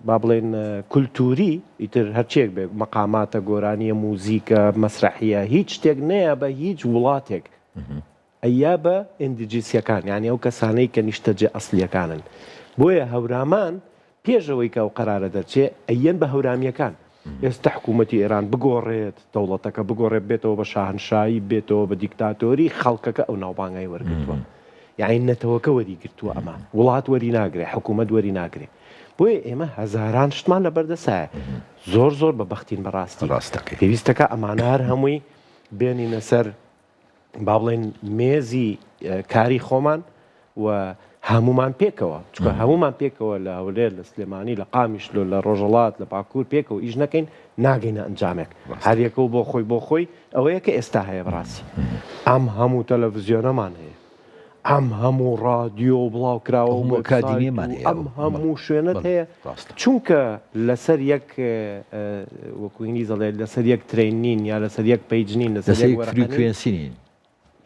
با بڵێن کولتوری ئیتر هەرچێک بێ مەقاماتە گۆرانیە موزیکە مەسرحیە هیچ شتێک نەیە بە هیچ وڵاتێک ئەیا بە ئیندیجیسیەکان یعنی ئەو کەسانەی کە نیشتەجێ ئەسلیەکانن بۆیە هەورامان پێشەوەی کە ئەو قەرارە دەرچێ ئەیەن بە هەورانیەکان ئێستا حکوومەتی ئێران بگۆڕێت دەوڵەتەکە بگۆڕێت بێتەوە بە شاهنشایی بێتەوە بە دیکتاتۆری خەڵکەکە ئەو ناوبانگای وەرگرتووە یعنی نەتەوەکە وەریگرتووە ئەمە وڵات وەری ناگرێ حکوومەت وەری ناگرێ بۆیە ئێمە هەزاران شتمان لە بەردەسایە زۆر بە بەختین بەڕاستی پێویستەکە ئەمانە هەر هەمووی بێنینە سەر با بڵێن مێزی کاری خۆمان و هەمومان پێکەوە چکە هەمومان پێکەوە لە هەولێر لە سلێمانی لە قامیشلۆ لە ڕۆژەڵات لە باکوور پێکەوە ئیش نەکەین ناگەینە ئەنجامێک هەریەکە بۆ خۆی ئەوەیە کە ئێستا هەیە بڕاستی ئەم هەموو تەلەڤیزیۆنەمان هەیە ئەم هەموو ڕادیۆ بڵاو کراوە و ئەکادیمیەمان هەیە ئەم هەموو شوێنت هەیە چونکە لەسەر یەک وەکو ئینگلیزەڵێ لەسەر یەک ترێنین یا لەسەر یەک پەیجنین لەسەر فریکوێنسینین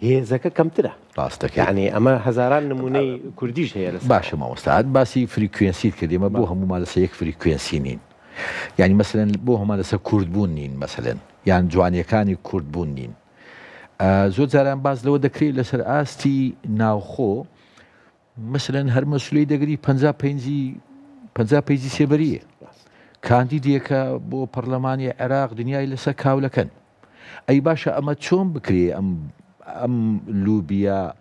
هێزەکە کەمترە ڕاستەکە یعنی ئەمە هەزاران نمونەی کوردیش هەیە لە باشە مامۆستا باسی فریکوێنسیت کردێمە بۆ هەمومان لەسەر یەک فریکوێنسی نین یعنی مەسەلەن بۆ هەمان لەسەر کوردبوون نین مەسەلەن یان جوانیەکانی کوردبوون نین زۆر جاران باز لەوە دەکرێت لەسەر ئاستی ناوخۆ مەسەلەن هەر مەسولەی دەگری 50 پەیزی سێبەریە کاندیدێکە بۆ پەرلەمانی عێراق دنیای لەسەر کاولەکەن ئەی باشە ئەمە چۆن بکرێ ئەم لوبیا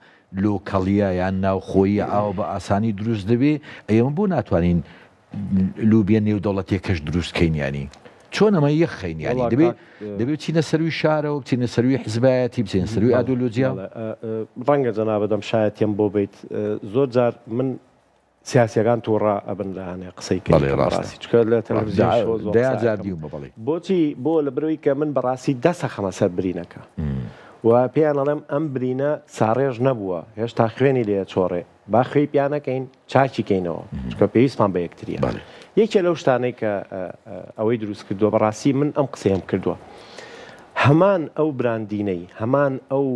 لۆکەڵیە یان ناوخۆیی ئاو بە ئاسانی دروست دەبێ ئەمە بۆ ناتوانین لوبیا نێودەوڵەتێکەش دروستکەین ینی چۆن ئەمە یەخەین ینی دەبێت چینە سەروی شارەوە بچینە سەروی حزبایەتی بچینە سەروی ئادۆلۆجیا ڕەنگە جەنابەدەم شایەتیم بۆ بیت زۆر جار من سیاسیەکان تووڕا ئەبن لە هەنێ قسەی ڕاستی چکە لە تەلەڤیزیۆن دەیاجاردیومە بەڵێ بۆچی بۆ لە بروی کە من بەڕاستی دەسە خەمە سەر برینەکە و پێیان ئەڵێم ئەم برینە ساڕێژ نەبووە هێشتا خوێنی لێ چۆڕێ با خوێی پیانەکەین چاکی کەینەوە چکە پێویستمان بە یەکتریە یەکێ لەو شتانەی کە ئەوەی دروست کردووە بەڕاستی من ئەم قسەیەم کردووە هەمان ئەو براندینەی هەمان ئەو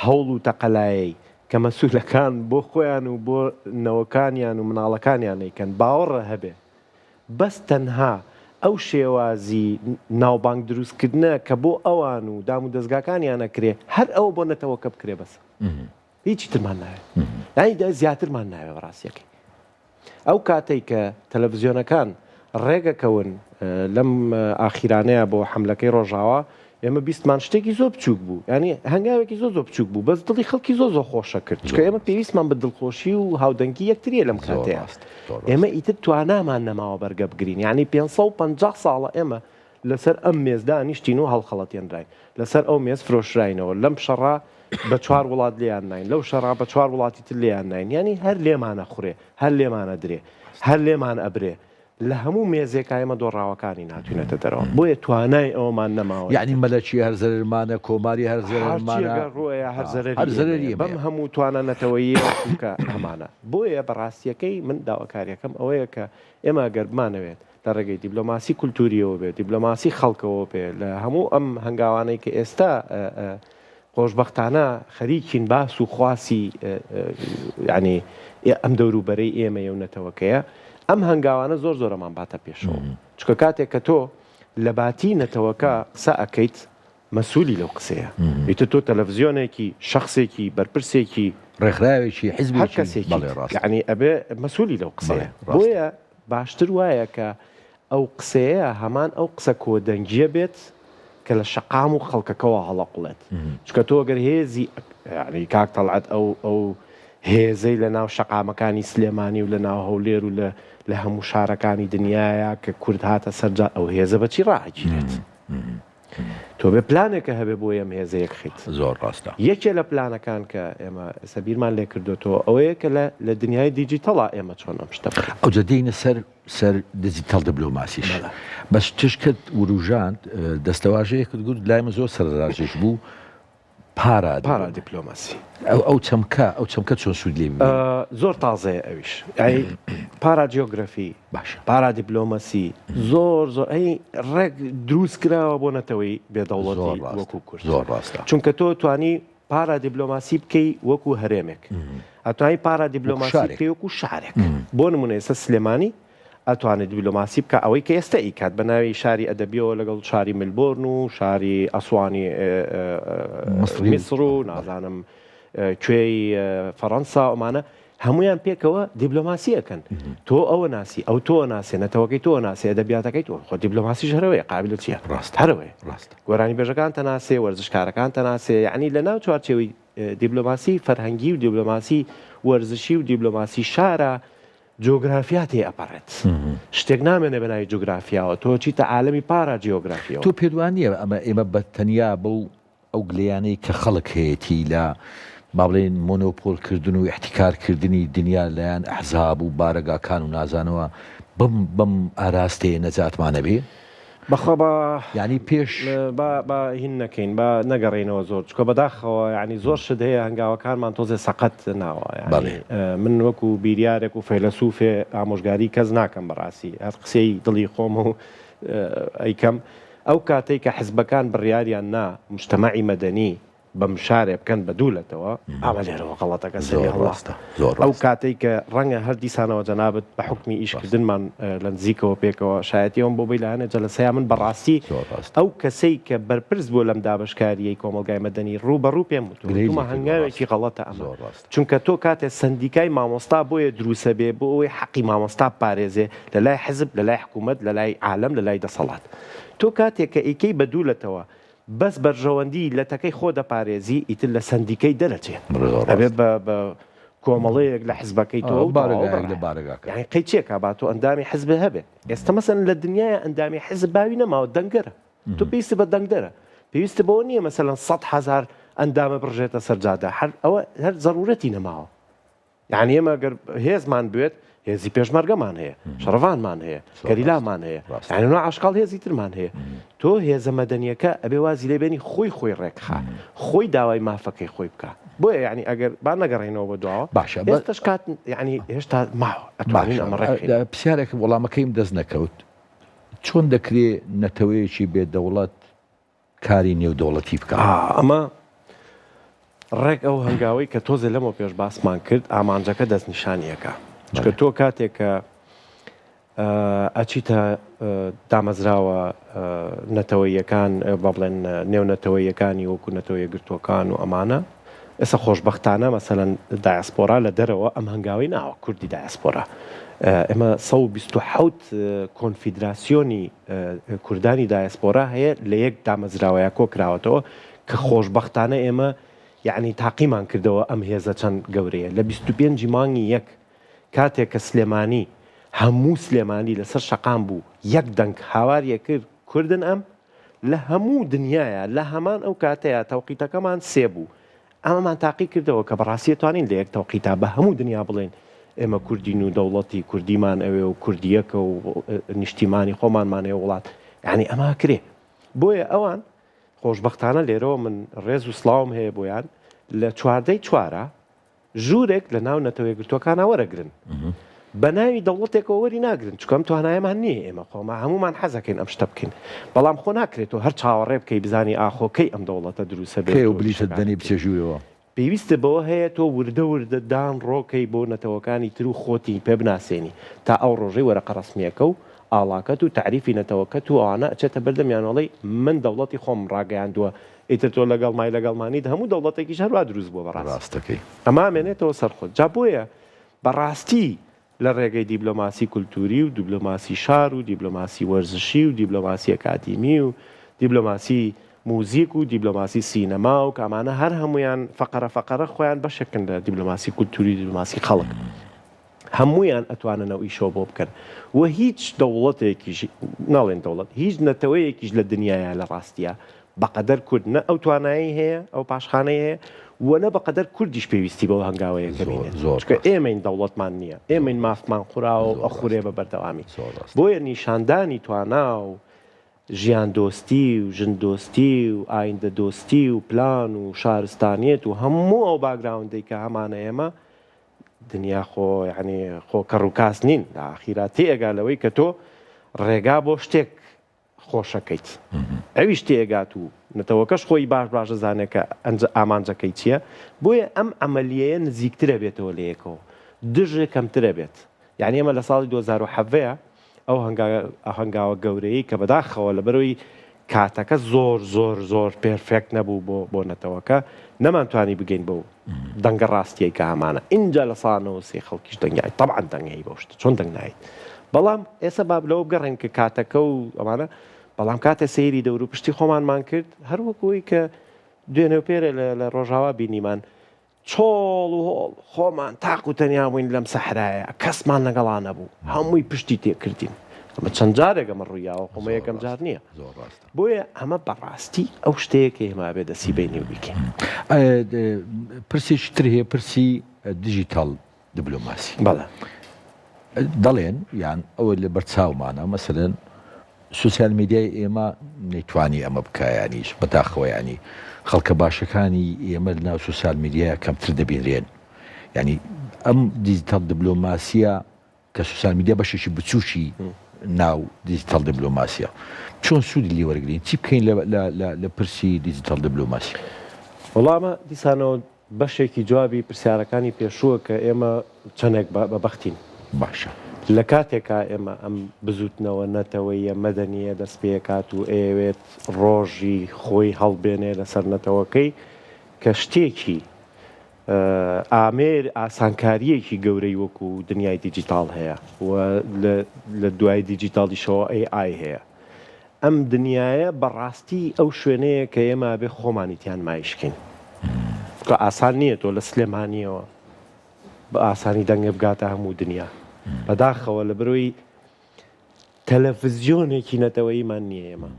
هەوڵ و تەقەلایەی کە مەسوولەکان بۆ خۆیان و بۆ نەوەکانیان و مناڵەکانیان ئەیکەن باوەڕە هەبێ بەس تەنها ئەو شێوازی ناوبانگ دروستکردنە کە بۆ ئەوان و دام و دەستگاکانیان نەکرێ هەر ئەو بۆ نەتەوەکە بکرێ بەس هیچی ترمان ناوێت یانی زیاترمان ناوێت بەڕاستیەکەی ئەو کاتێک کە تەلەڤیزیۆنەکان ڕێگەکەون لەم ئاخیرانەیە بۆ حملەکەی ڕۆژاوە ئێمە بیستمان شتێکی زۆر بچووک بوو ینی هەنگاوێکی زۆر بچووک بوو بەس دڵی خەڵکی زۆر خۆشە کرد چکە ئێمە پێویستمان بە دڵخۆشی و هاودەنگی یەکتریە لەم کاتەیە ئێمە ئیتر توانامان نەماوە بەرگە بگرین ینی 550 ساڵە ئێمە لەسەر ئەم مێزدا نیشتین و هەڵخەڵەتێنراین لەسەر ئەو مێز فرۆشراینەوە لەم شەڕا بە 4 وڵات لیان ناین لەو شەڕا بە 4 وڵاتی تر لیان ناین ینی هەر لێمانە خوڕێ هەر لێمانە درێ هەر لێمان ئەبرێ لە هەموو مێزێک ئێمە دۆڕاوەکانی ناتوینێتە دەرەوە بۆیە توانای ئەومان نەماوە یعنی مەلەکی هەر زەرمانە کۆماری هەر زەرمانە ڕۆیە هەر زەرری بەم هەموو توانانەتەوەیی کە هەمانە بۆیە بەڕاستیەکەی من داواکاریەکەم ئەوەیە کە ئێمە گەربمانەوێت لە ڕێگەی دیبلۆماسی کولتوریەوە بێت دیبلۆماسی خەڵکەوە بێ لە هەموو ئەم هەنگاوانەی کە ئێستا خۆشبەختانە خەریکین باس و خواسی ینی ئەم دەوروبەرەی ئێمە یەونەتەوەکەیە ئەم هەنگاوانە زۆر زۆرەمان باتە پێشەوە چکە کاتێک کە تۆ لە باتی نەتەوەکە قسە ئەەکەیت مەسوولی لەو قسەیە ئیتر تۆ تەلەڤیزیۆنێکی شخصێکی بەرپرسێکی ڕێکخراوێکی حیزب هەر کەسێکی یعنی ئەبێ مەسوولی لەو قسەیە بۆیە باشتر وایە کە ئەو قسەیە هەمان ئەو قسە کۆدەنگیە بێت کە لە شەقام و خەڵکەکەەوە هەڵەقڵێت چکە تۆ گەر هێزی ینی کاک تەڵعەت ئەو هێزەی لە ناو شەقامەکانی سلێمانی و لە ناو هەولێر و لە هەموو شارەکانی دنیاە کە کورد هاتە سەرجا ئەو هێزە بەچی ڕاگیرێت تۆ بێ پلانێکە هەبێ بۆ ئەم هێزەیەک خیت زۆر ڕاستە یەکێ لە پلانەکان کە ئێمە سەبیرمان لێ کردوێتەوە ئەوەیە کە لە دنیای دیجیتەڵا ئێمە چۆن ئەم شتە ئەو جەدەینە سەر دیجیتەڵ دیبلۆماسیش بەس تشکت وروژاند دەستەواژەیە کرد گوت لایمە زۆر سەرڕاژێش بوو پارا دیپلۆماسی ئەو چەمکە چۆن سوود لێ زۆر تازەیە ئەویش پارا جیۆگرافی باشە پارا دیپلۆماسی زۆر ڕێک دروست کراوە بۆ نەتەوەی بێدەوڵەتی وەکو کورد زۆر ڕاستە چونکە تۆ توانی پارا دیپلۆماسی بکەی وەکو هەرێمێک ئەتوانی پارا دیپلۆماسی بکەی وەکو شارێک بۆ نمونە ئێستا سلێمانی ئەتوانێت دیپلۆماسی بکە ئەوەی کە ئێستا ئیکات بە ناوی شاری ئەدەبیەوە لەگەڵ شاری ملبۆرن و شاری ئەسوانی میسر و نازانم کوێی فەڕەنسا ئەمانە هەمویان پێکەوە دیپلۆماسیەکەن تۆ ئەوە ناسی ئەو تۆ ناسێ نەتەوەکەی تۆ ناسێ ئەدەبیاتەکەی تۆ خۆ دیپلۆماسیش هەرەوەی قابلە چیە ڕاست هەرەوەی ڕاست گۆرانی بێژەکان تەناسێ وەرزشکارەکان تەناسێ یعنی لە ناو چوارچێوەی دیپلۆماسی فەرهەنگی و دیپلۆماسی وەرزشی و دیپلۆماسی شارە جۆگرافیات هەیە ئەپەڕێت شتێک نامێنێ بە ناوی جۆگرافیاوە تۆ چیتە عالەمی پارا جیۆگرافیەوە تۆ پێدوانیە ئێمە بە تەنیا بەو ئەو گلیانەی کە خەڵک هەیەی لە با بڵێن مۆنۆپۆلکردن و احتیکارکردنی دنیا لەیان ئەحزاب و بارەگاکان و نازانەوە بەم ئاراستەیە نەجاتمانە بێ بەخوا بە ینی پێش بە هین نەکەین بە نەگەڕێنەوە زۆر چکە بەداخەوە ینی زۆر شت هەیە هەنگاوەکانمان تۆزێ سەقەت ناوە من وەکو بیریارێک و فەیلسوفێ ئامۆژگاری کەس ناکەم بەڕاستی هەر قسەی دڵی خۆم و ئەیکەم ئەو کاتێک کە حزبەکان بڕیاریان نا مجتەمەعی مەدەنی بەم شارێ بکەن بە دوولەتەوە ئەمە لێرەوە غەڵەتەکە سەری هەڵاستە ئەو کاتێک کە ڕەنگە هەر دیسانەوە جەنابەت بە حکمی ئیشکردنمان لە نزیکەوە پێکەوە شایەتیەوەم بۆ بەیلانە جەلسەیە من بەڕاستی ئەو کەسەی کە بەرپرس بۆ لەم دابشکاریەی کۆمەلگای مەدەنی ڕوبەڕوو پێم وتومە هەنگاوێکی غەڵەتە ئەمە چونکە تۆ کاتێ سندیکای مامۆستا بۆیە دروسە بێ بۆ ئەوەی حەقی مامۆستا پارێزێ لە لای حزب لە لای حکوومەت لە لای عالەم لە لای دەسەڵات تۆ کاتێک کە ئیکەی بە دوولەتەوە بەس بەرژەوەندی لە تەکەی خۆ دەپارێزی ئیتر لە سندیکەی دەرەچێت ئەبێ بە کۆمەڵەیەک لە حزبەکەی تۆ یعنی قەی چێکە با تۆ ئەندامی حزب هەبێت ئێستا مەسەن لە دنیای ئەندامی حزب باوی نەماوە دەنگەرە تۆ پێویستی بە دەنگدەرە پێویستە بەوە نییە مەسەلەن 100,000 ئەندامە بڕژێتە سەرجادا ئەوە هەر زەڕورەتی نەماوە یعنی ئێمە گەر هێزمان بێت هێزی پێشمەرگەمان هەیە شەڕەوانمان هەیە گەریلامان هەیە یعنی عاشقال هێزی ترمان هەیە تۆ هێزە مەدەنیەکە ئەبێ وازی لێبێنی خۆی ڕێکخا خۆی داوای مافەکەی خۆی بکە بۆیە یعنی ئەگەر با نەگەڕێنەوە بە دواوە باشە ئێستش کات یعنی هێشتا ماوە ئەتوانین ئەمە ڕێک پرسیارێک وەڵامەکەیم دەست نەکەوت چۆن دەکرێت نەتەوەیەکی بێدەوڵەت کاری نێودەوڵەتی بکە ئەمە ڕێک ئەو هەنگاوی کە تۆزە لەمەوە پێش باسمان کرد ئامانجەکە دەستنیشانیەکە چکە تۆ کاتێک کە ئەچیتە دامەزراوە نەتەوەیەکان با بڵێن نێونەتەوەیەکانی وەکو نەتەوەیە گرتوەکان و ئەمانە ئێستا خۆشببختانە مەسەلەن دایسپۆرا لە دەرەوە ئەم هەنگاوی ناوە کوردی دایسپۆرا ئێمە 127 کۆنفیدراسیۆنی کوردانی دایسپۆرا هەیە لە یەک دامەزراوەیە کۆکراوەتەوە کە خۆشببختانە ئێمە یعنی تاقیمان کردەوە ئەم هێزە چەند گەورەیە لە 25 مانگی یەک کاتێک کە سلێمانی هەموو سلێمانی لەسەر شەقام بوو یەک دەنگ هاواریە کرد کوردن ئەم لە هەموو دنیاە لە هەمان ئەو کاتەیە تەوقیتەکەمان سێ بوو ئەمەمان تاقی کردەوە کە بەڕاستی توانین لە یەک تەوقیتا بە هەموو دنیا بڵێن ئێمە کوردین و دەوڵەتی کوردیمان ئەوێ و کوردیەکە و نیشتیمانی خۆمانمانەیە وڵات یعنی ئەمە کرێ بۆیە ئەوان خۆشببختانە لێرەوە من ڕێز و سلااوم هەیە بۆیان لە چواردەی چوارە ژوورێک لە ناو نەتەوەی گرتوەکانە وەرەگرن بە ناوی دەوڵەتێکەوە وەری ناگرن چکەم توانایەمان نییە ئێمە خۆمە هەمومان حەزەکەین ئەم شتە بکەین بەڵام خۆ ناکرێتەوە هەر چاوەڕێ بکەی بزانی ئاخۆکەی ئەم دەوڵەتە دروستە بێ و بلیتت دەنی بچێژوورەوە پێویستە بەوە هەیە تۆ وردە وردە دان ڕۆکەی بۆ نەتەوەکانی تر و خۆتی پێ بناسێنی تا ئەو ڕۆژەی وەرەقە ڕسمیەکە و ئاڵاکەت و تعریفی نەتەوەکەت و ئەوانە ئەچێتە بەردەمیانەڵی من دەوڵەتی خۆم ڕاگەیاندووە ئیتر تۆ لەگەڵ مای لەگەڵمانیت هەموو دەوڵەتێکی هەروە دروست بووە بەڕاستەکەی ئەما مێنێتەوە سەرخۆت جا بۆیە بەڕاستی لە ڕێگەی دیبلۆماسی کولتوری و دیبلۆماسی شار و دیبلۆماسی وەرزشی و دیبلۆماسی ئەکادیمی و دیبلۆماسی موزیک و دیبلۆماسی سینەما و کامانە هەر هەمویان فەقەرە خۆیان بەشەکەن لە دیبلۆماسی کولتوری دیبلۆماسی خەڵک هەمویان ئەتواننەوە ئیشەوە بۆ بکەن و هیچ دەوڵەتێکیش ناڵێن دەوڵەت هیچ نەتەوەیەکیش لە دنیاە لە ڕاستیە بەقەدەر کورد نە ئەو توانایی هەیە ئەو پاشخانەی هەیە وەنە بەقەدەر کوردیش پێویستی بەو هەنگاوەیەکە بینێت ئێمەین دەوڵەتمان نییە ئێمەین مافمان خوراوە و ئەخورێ بە بەردەوامی بۆیە نیشاندانی توانا و ژیان دۆستی و ژن دۆستی و ئایندە دۆستی و پلان و شارستانیت و هەموو ئەو باگراوندەی کە هەمانە ئێمە دنیا خۆ یعنی خۆ کەڕووکاس نین لە ئاخیراتی ئەگالەوەی کە تۆ ڕێگا بۆ شتێک خۆشەکەیت ئەویش تێگات و نەتەوەکەش خۆی باش زانێکە ئامانجەکەی چییە بۆیە ئەم ئەمەلیەیە نزیکترە بێتەوە لە یەکەوە دژێ کەمترە بێت یعنی ئێمە لە ساڵی 2007 ئەو هەنگاوە گەورەی کە بەداخەوە لە بەرەوەی کاتەکە زۆر پێرفێکت نەبوو بۆ نەتەوەکە نەمانتوانی بگەین بەو دەنگە ڕاستیەی کە هەمانە اینجا لە ساڵەوە سێ خەڵکیش دەنگای طبعاً دەنگایی بۆ شتە چۆن دەنگ نایت بەڵام ئێستا با لەوە بگەڕێن کە کاتەکە و ئەمانە بەڵام کاتە سەیری دەور و پشتی خۆمانمان کرد هەروەکوی کە دوێنێ پێرە لە ڕۆژاوا بینیمان چۆڵ و هۆڵ خۆمان تاق و تەنیا بووین لەم سەحرایە کەسمان لەگەڵا نەبوو هەمووی پشتی تێکردین ئەمە چەند جارێکەمە ڕوویاوە خۆمە یەکەم جار نییە بۆیە ئەمە بەڕاستی ئەو شتەیەکە هێما بێ دەسی بینی و بیکەین پرسیش تر هەیە پرسی دیجیتال دیبلۆماسی بەڵێ دەڵێن یان ئەوە لە بەرچاومانە مەسەلەن سوسیال میدیای ئێمە نەیتوانی ئەمە بکایانیش بەداخەوە ینی خەڵکە باشەکانی ئێمە لە ناو سوسیال میدیایە کەمتر دەبینرێن ینی ئەم دیجیتال دیبلۆماسیە کە سوسیال میدیا بەشێکی بچووشی ناو دیجیتال دیبلۆماسیە چۆن سوودی لێ وەرگرین چی بکەین لە پرسی دیجیتال دیبلۆماسی وەڵامە دیسانەوە بەشێکی جوابی پرسیارەکانی پێشووە کە ئێمە چەندێک بەبەختین باشە لە کاتێکا ئێمە ئەم بزوتنەوە نەتەوەیە مەدەنیە دەست پێکات و ئەوێت ڕۆژی خۆی هەڵبێنێ لەسەر نەتەوەکەی کە شتێکی ئامێر ئاسانکاریەکی گەورەی وەکو دنیای دیجیتال هەیە و لە دوای دیجیتالیشەوە AI هەیە ئەم دنیاە بەڕاستی ئەو شوێنەیە کە ئێمە بێ خۆمانیتیان مایشکین کە ئاسان نییە تۆ لە سلێمانیەوە بە ئاسانی دەنگە بگاتە هەموو دنیا بەداخەوە لە بەرۆی تەلەڤیزیۆنێکی نەتەوەییمان نییە ئێمە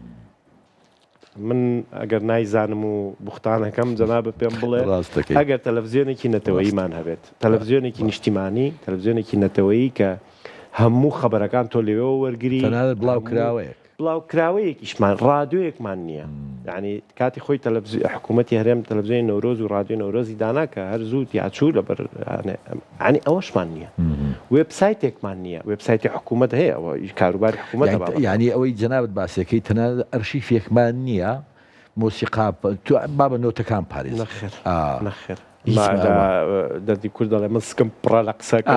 من ئەگەر نایزانم و بوختانەکەم جەناب پێم بڵێ ڕاستەکەی. ئەگەر تەلەڤزیۆنێکی نەتەوەییمان هەبێت تەلەڤزیۆنێکی نیشتیمانی تەلەڤزیۆنێکی نەتەوەیی کە هەموو خەبەرەکان تۆ لێەوە وەرگری تەنانەت بڵاو کراوەیەک بڵاو کراوەیەکیشمان ڕادیۆیەکمان نییە یعنی کاتی خۆی حکوومەتی هەرێم تەلەڤزیۆنی نەورۆز و ڕادیۆ نەورۆزی دانا کە هەر زوو یاچوو لەبەر ینی ئەوەشمان نییە وێبسایتێکمان نییە وێبسایتی حکوومەت هەیە ئەوە کاروباری حکوومەت یعنی ئەوەی جەنابەت باسەکەی تەنانەت ئەرشیفێکمان نییە مۆسیقا بابە نۆتەکان پارێز نەخێر دەردی کورد دەڵێ من سکم پڕە لە قسەکە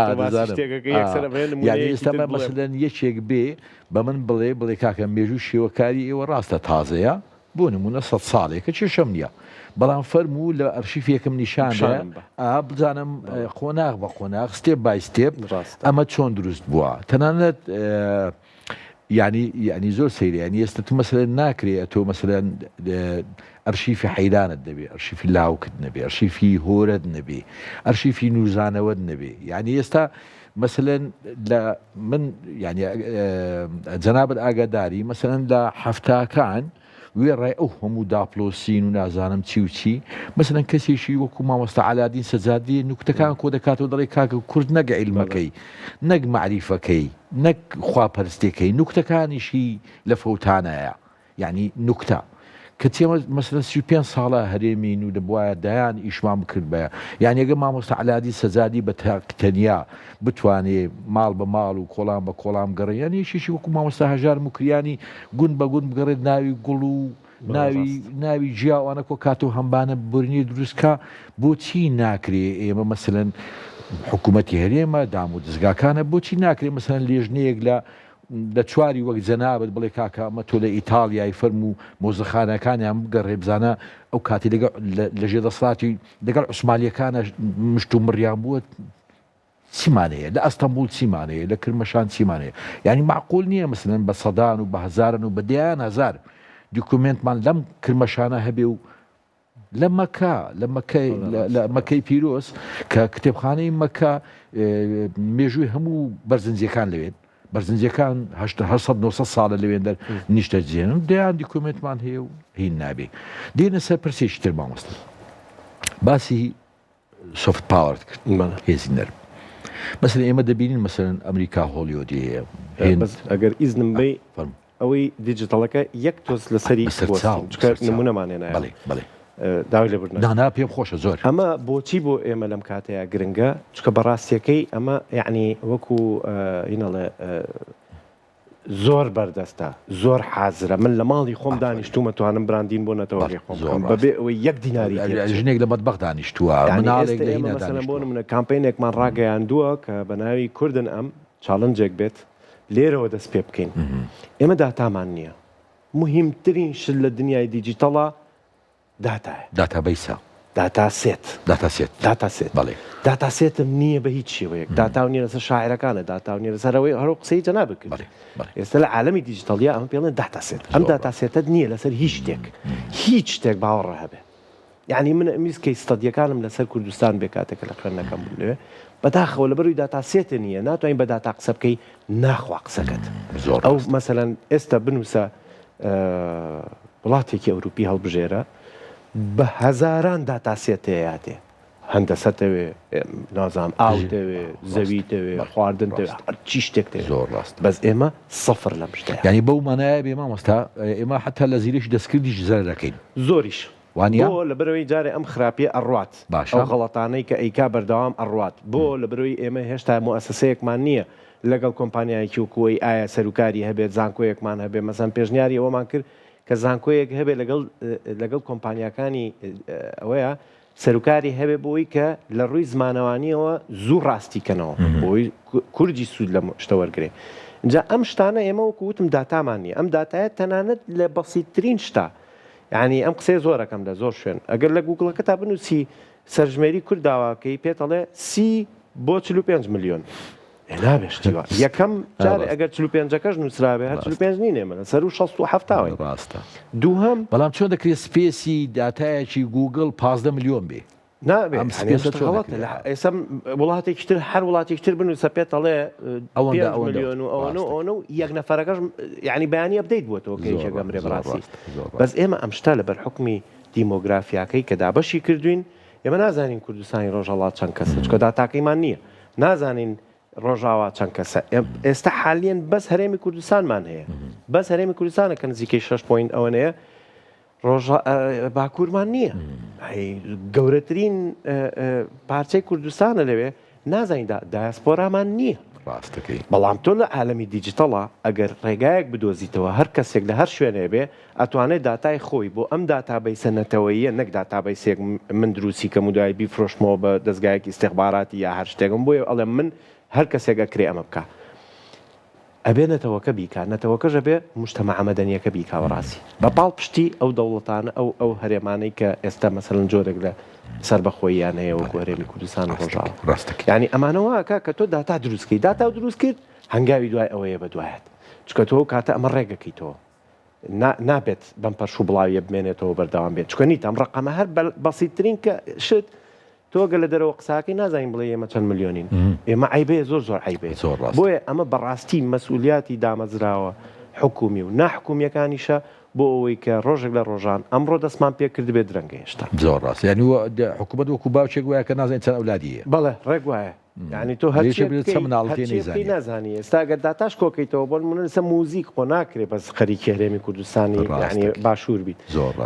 یعنی ئێستا مەسەلەن یەکێک بێ بە من بڵێ کاکە مێژوو شێوەکاری ئێوە ڕاستە تازەیە بۆ نمونە 100 ساڵێکە چێشەم نییە بەڵام فەرموو لە ئەرشیفێکم نیشانە بزانم قۆناغ بە قۆناغ ستێپ بای ستێپ ئەمە چۆن دروست بووە تەنانەت ینی زۆر سەیری ینی ئێستا تو مەسەلەن ناکرێت تۆ مەسەلەن ئەرشیفی حەیرانت نەبێ ئەرشیفی لاوکت نەبێ ئەرشیفی هۆرت نەبێ ئەرشیفی نووزانەوەت نەبێ ینی ئێستا مەسەلەن لە من ینی جەنابەت ئاگاداری مەسەلەن لە هەفتاکان وێ ڕای ئەو هەموو داپلۆسین و نازانم چی و چی مەسەلەن کەسێکی وەکو مامۆستا عەلادین سەجادی نوکتەکان کۆ دەکاتەوە دەڵێ کاکە کورد نەک عیلمەکەی نەک معریفەکەی نەک خواپەرستێکەکەی نوکتەکانیشی لە فەوتانایە یعنی نوکتە کە تێمە مەسەلەن 35 ساڵە هەرێمین و دەبوایە دایان ئیشمان بکرد بە یعنی ئەگە مامۆستا عەلادین سەجادی بە تەنیا بتوانێ ماڵ بە ماڵ و کۆڵام بە کۆڵام گەڕێنی شیشی وەکو مامۆستا هەژار مکریانی گون بە گون بگەڕێت ناوی گوڵ و ناوی جیاوانە کۆ کاتۆ هەمبانە بڕنی دروستکە بۆچی ناکرێ ئێمە مەسەلەن حکوومەتی هەرێمە دام و دزگاکانە بۆچی ناکرێ مەسەلەن لێژنەیەک لە چواری وەک جەنابەت بڵێ کاکە ئەمە تۆ لە ئیتاڵیای فەرم و مۆزەخانەکانیان بگەڕێ بزانە ئەو کاتی لە ژێدەسڵاتی لەگەڵ عوسمانیەکانە مشت و مڕیان بووە چیمانەیە لە ئەستەمبول چیمانەیە لە کرمەشان چیمانەیە یعنی معقول نییە مەسەلەن بە سەدان و بە هەزارن و بە دەیان هەزار دوکومنتمان لەم کرمەشانە هەبێ و لە مەکەی پیرۆز کە کتێبخانەی مەکە مێژووی هەموو بەرزنجەکان لەوێن بەرزنجەکان 900 ساڵە لەوێندەر نیشتە جێنن دەیان دیکومنتمان هەیە و هین نابێ دێنە سەر پرسێکی تر مامۆستا باسی سۆفت پاوەرت کرد هێزی نەرم مەسەلەن ئێمە دەبینین مەسەلەن ئەمریکا هۆلیوودی هەیە ئەگەر ئیزنم بێ ئەوەی دیجیتەڵەکە یەک تۆز لەسەری نمونەمانێنە داوای لێ بردننا پێم خۆشە زۆر ئەمە بۆچی بۆ ئێمە لەم کاتەیە گرنگە چکە بەڕاستیەکەی ئەمە یعنی وەکو هینەڵێ زۆر بەردەستە زۆر حازرە من لە ماڵی خۆم دانیشتومە توانم براندین بۆ نەتەوەی خۆم بەبێ ئەوەی یەک دیناری ژنێک لە مەتبەخ دانیشتووە بۆ منە کامپینێکمان ڕاگەیاندووە کە بە ناوی کوردن ئەم چاڵنجێک بێت لێرەوە دەست پێ بکەین ئێمە داتامان نییە مهمترین شت لە دنیای دیجیتەڵە داتابیسە داتاسێت داتاسێتم نییە بە هیچ شێوەیەک داتاو نیە لەسەر شاعرەکانە داتاو نیە لەسەرەوەی هەرو قسەی جەناب بکرد ئێستا لە عالەمی دیجیتەڵیا ئەمە پێڵێن داتاسێت ئەم داتاسێتت نییە لەسەر هیچ شتێک باوەڕە هەبێ یعنی من میسکەی ستەدیەکانم لەسەر کوردستان بێ کاتێکە لە خوێندنەکەم بوو لێ بەداخەوە لەبەروی داتاسێتە نییە ناتوانین بە داتا قسە بکەی ناخوا قسەکەت ئەو مەسەلەن ئێستا بنووسە وڵاتێکی ئەوروپی هەڵبژێرە بە هەزاران داتاسێتەیەاتێ هەندەسەتەوێ نازام ئاوتەوێ زەویتەوێ خواردنتەوێ چی شتێک زۆر ڕاست بەس ئێمە سەفر لەم شتەیە ینی بەو مانایە بێ مامۆستا ئێمە حتا لە زیرەش دەستکردیش زەر دەکەین زۆریش وانە بۆ لە بەرەوەی جارێ ئەم خراپیە ئەڕات ئەو غەڵەتانەی کە ئەیکا بەردەوام ئەڕات بۆ لە بەرەوەی ئێمە هێشتا موسسەیەکمان نییە لەگەڵ کۆمپانیایکی وکوی ئایا سەرکاری هەبێت زانکۆیەکمان هەبێ مەسەن پێشنیاری ئەوەمان کرد کە زانکۆیەک هەبێ لەگەڵ کۆمپانیەکانی ئەوەیە سەرکاری هەبێ بۆی کە لە ڕووی زمانەوانیەوە زوو ڕاستیکەنەوە بۆی کوردی سوود لە شتەوەرگێ اینجا ئەم شتانە ئێمە وەکوتم داتامان نیە ئەم داتایە تەنانەت لە بەسیترین شتا یعنی ئەم قسەی زۆرەکەم لە زۆر شوێن ئەگەر لە گوگڵەکە تا بنووسی سەرژمێری کورد داواکەی پێتەڵێ 30 بۆ 45 ملیۆن نابێشتیوە یەکەم جارێ ئەگەر 45ەکەش نووسرابێ هەر 45 نینێ من سەر و 67 ڕاستە دووهەم بەڵام چۆن دەکرێت سپێسی داتایەکی گوگڵ 15 ملیۆن بێ نابێ ئەم سپێسە چۆن غڵەتە لە ئێستا وڵاتێکتر هەر وڵاتێکتر بن و سەپێت ئەڵێ 5 ملیۆن و ئەوە و یەک نەفەرەکەش یعنی بەیانی ئەبدەیت بووەوە کە هیچەکەمرێ بڕاستی بەس ئێمە ئەم شتا لە بەرحکمی دیمۆگرافیاکەی کە دابەشی کردوین ئێمە نازانین کوردستانی ڕۆژهەڵات چەند کەسە چکە داتاکەیمان نییە نازانین ڕۆژاوا چەند کەسە ئێستا حالیان بەس هەرێمی کوردستانمان هەیە بەس هەرێمی کوردستانە کە نزیکەی 6 پوین ئەوەنەیە باکوورمان نییە گەورەترین پارچەی کوردستانە لەوێ نازانین دایاسپۆرامان نییە بەڵام تۆ لە عالەمی دیجیتەڵە ئەگەر ڕێگایەک بدۆزیتەوە هەر کەسێک لە هەر شوێنێ بێ ئەتوانێت داتای خۆی بۆ ئەم داتابەیسە نەتەوەییە نەک داتابەیسێک من دروستی کەم و دوای بیفرۆشمەوە بە دەستگایەکی استیخباراتی یا هەر شتێکم بۆیە ئەڵێ من هەر کەسێک ئەکرێ ئەمە بکە ئەبێ نەتەوەکە بیکە نەتەوەکەژە بێ مجتەمع مەدەنیەکە بیکاوە ڕاستی بەپاڵ پشتی ئەو دەوڵەتانە ئەو هەرێمانەی کە ئێستا مەسەڵەن جۆرێک لە سربەخۆییان هەیە وەکو هەرێمی کوردستان ڕۆژاوە یعنی ئەمانەوەکە کە تۆ داتا دروستکەی داتا و دروست کرد هەنگاوی دوای ئەوەیە بەدوایەت چکە تۆ کاتە ئەمە ڕێگەکەیتەوە نابێت بەم پەرش و بڵاویە بمێنێتەوە بەردەوام بێت چکە نیت ئەم ڕقەمە هەر بەسیترین کە شت تۆگە لە دەرەوە قساکەی نازانین بڵێ ئێمە چەند ملیۆنین ئێمە عیبەیە زۆر عیبێ بۆیە ئەمە بەڕاستی مەسئولیاتی دامەزراوە حکومی و ناحکومیەکانیشە بۆ ئەوەی کە ڕۆژێک لە ڕۆژان ئەمڕۆ دەستمان پێ کرد بێت درەنگە هێشتا زۆر ڕاست یعنی حکوومەت وەکو باوچێک وایە کە نازانین چەند ئەولادیە بەڵێ ڕێک وایە یعنی تۆ هەرچی نازانی ئێستا گە داتاش کۆکەیتەوە بۆ منە لەسەر موزیک خۆ ناکرێ بەس خەریکی هەرێمی کوردستانی یعنی باشوور بیت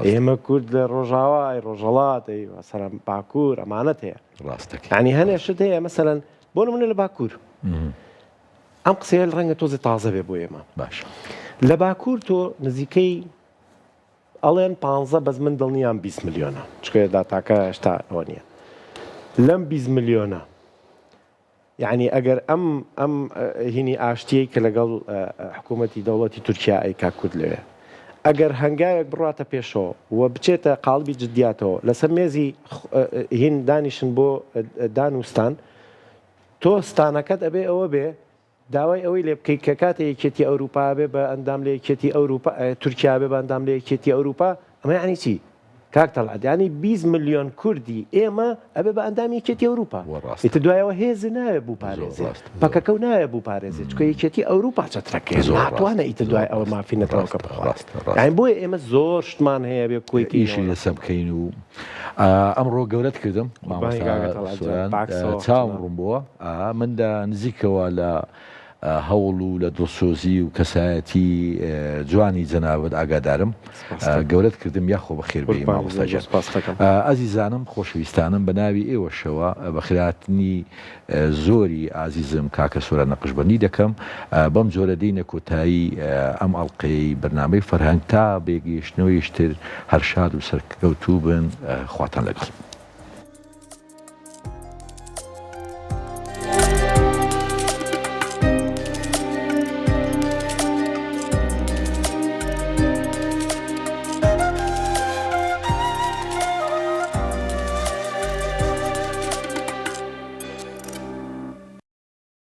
ئێمە کورد لە ڕۆژاوای ڕۆژهەڵاتی سەر باکوور ئەمانەت هەیە ڕاستەکە یعنی هەنێشت هەیە مەسەلەن بۆ منە لە باکوور ئەم قسەیە ڕەنگە تۆزی تازە بێ بۆ ئێمە باش لە باکوور تۆ نزیکەی ئەڵێن 15 بەس من دڵنیام 20 ملیۆنە چکە داتاکە هێشتا ئەوە نییە لەم 20 ملیۆنە یعنی ئەگەر ئەم هینی ئاشتیەی کە لەگەڵ حکوومەتی دەوڵەتی تورکیا ئەیکا کورد لەوێ ئەگەر هەنگاوێک بڕاتە پێشەوە و بچێتە قاڵبی جدیاتەوە لەسەر مێزی هین دانیشن بۆ دانوستان تۆ ستانەکەت ئەبێ ئەوە بێ داوای ئەوەی لێ بکەیت کە کاتە یەکێتی ئەوروپا بێ بە ئەندام لە یەکێتی ئەوروپا تورکیا بێ بە ئەندام لە یەکێتی ئەوروپا ئەمە یعنی چی کاک تەڵعات ینی 20 ملیۆن کوردی ئێمە ئەبێ بە ئەندامی یەکێتی ئەوروپا ئیتر دوایەوە هێز نایە بوو پارێزێ پەکەکە و نایە بوو پارێزێ چکە یەکێتی ئەوروپا چەترەکەی ناتوانە ئیتر دوای ئەوە مافی نەتەوەکە بخوات یعنی بۆیە ئێمە زۆر شتمان هەیە بێ کۆیکی ئیشی لەسەر بکەین و ئەمڕۆ گەورەت کردم چاوم ڕوون بووە من نزیکەوە لە هەوڵ و لە دڵسۆزی و کەسایەتی جوانی جەناوت ئاگادارم گەورەت کردم یاخۆ بەخێر بێ مامۆستاجان ئازیزانم خۆشەویستانم بە ناوی ئێوەشەوە بەخیراتنی زۆری ئازیزم کاکە سۆرە نەقشبەندی دەکەم بەم جۆرە دێنە کۆتایی ئەم ئەڵقەی بەرنامەی فەرهەنگ تا بێگەیشتنەوەیشتر هەر شاد و سەرکەوتوو بن خواتان لەگەڵ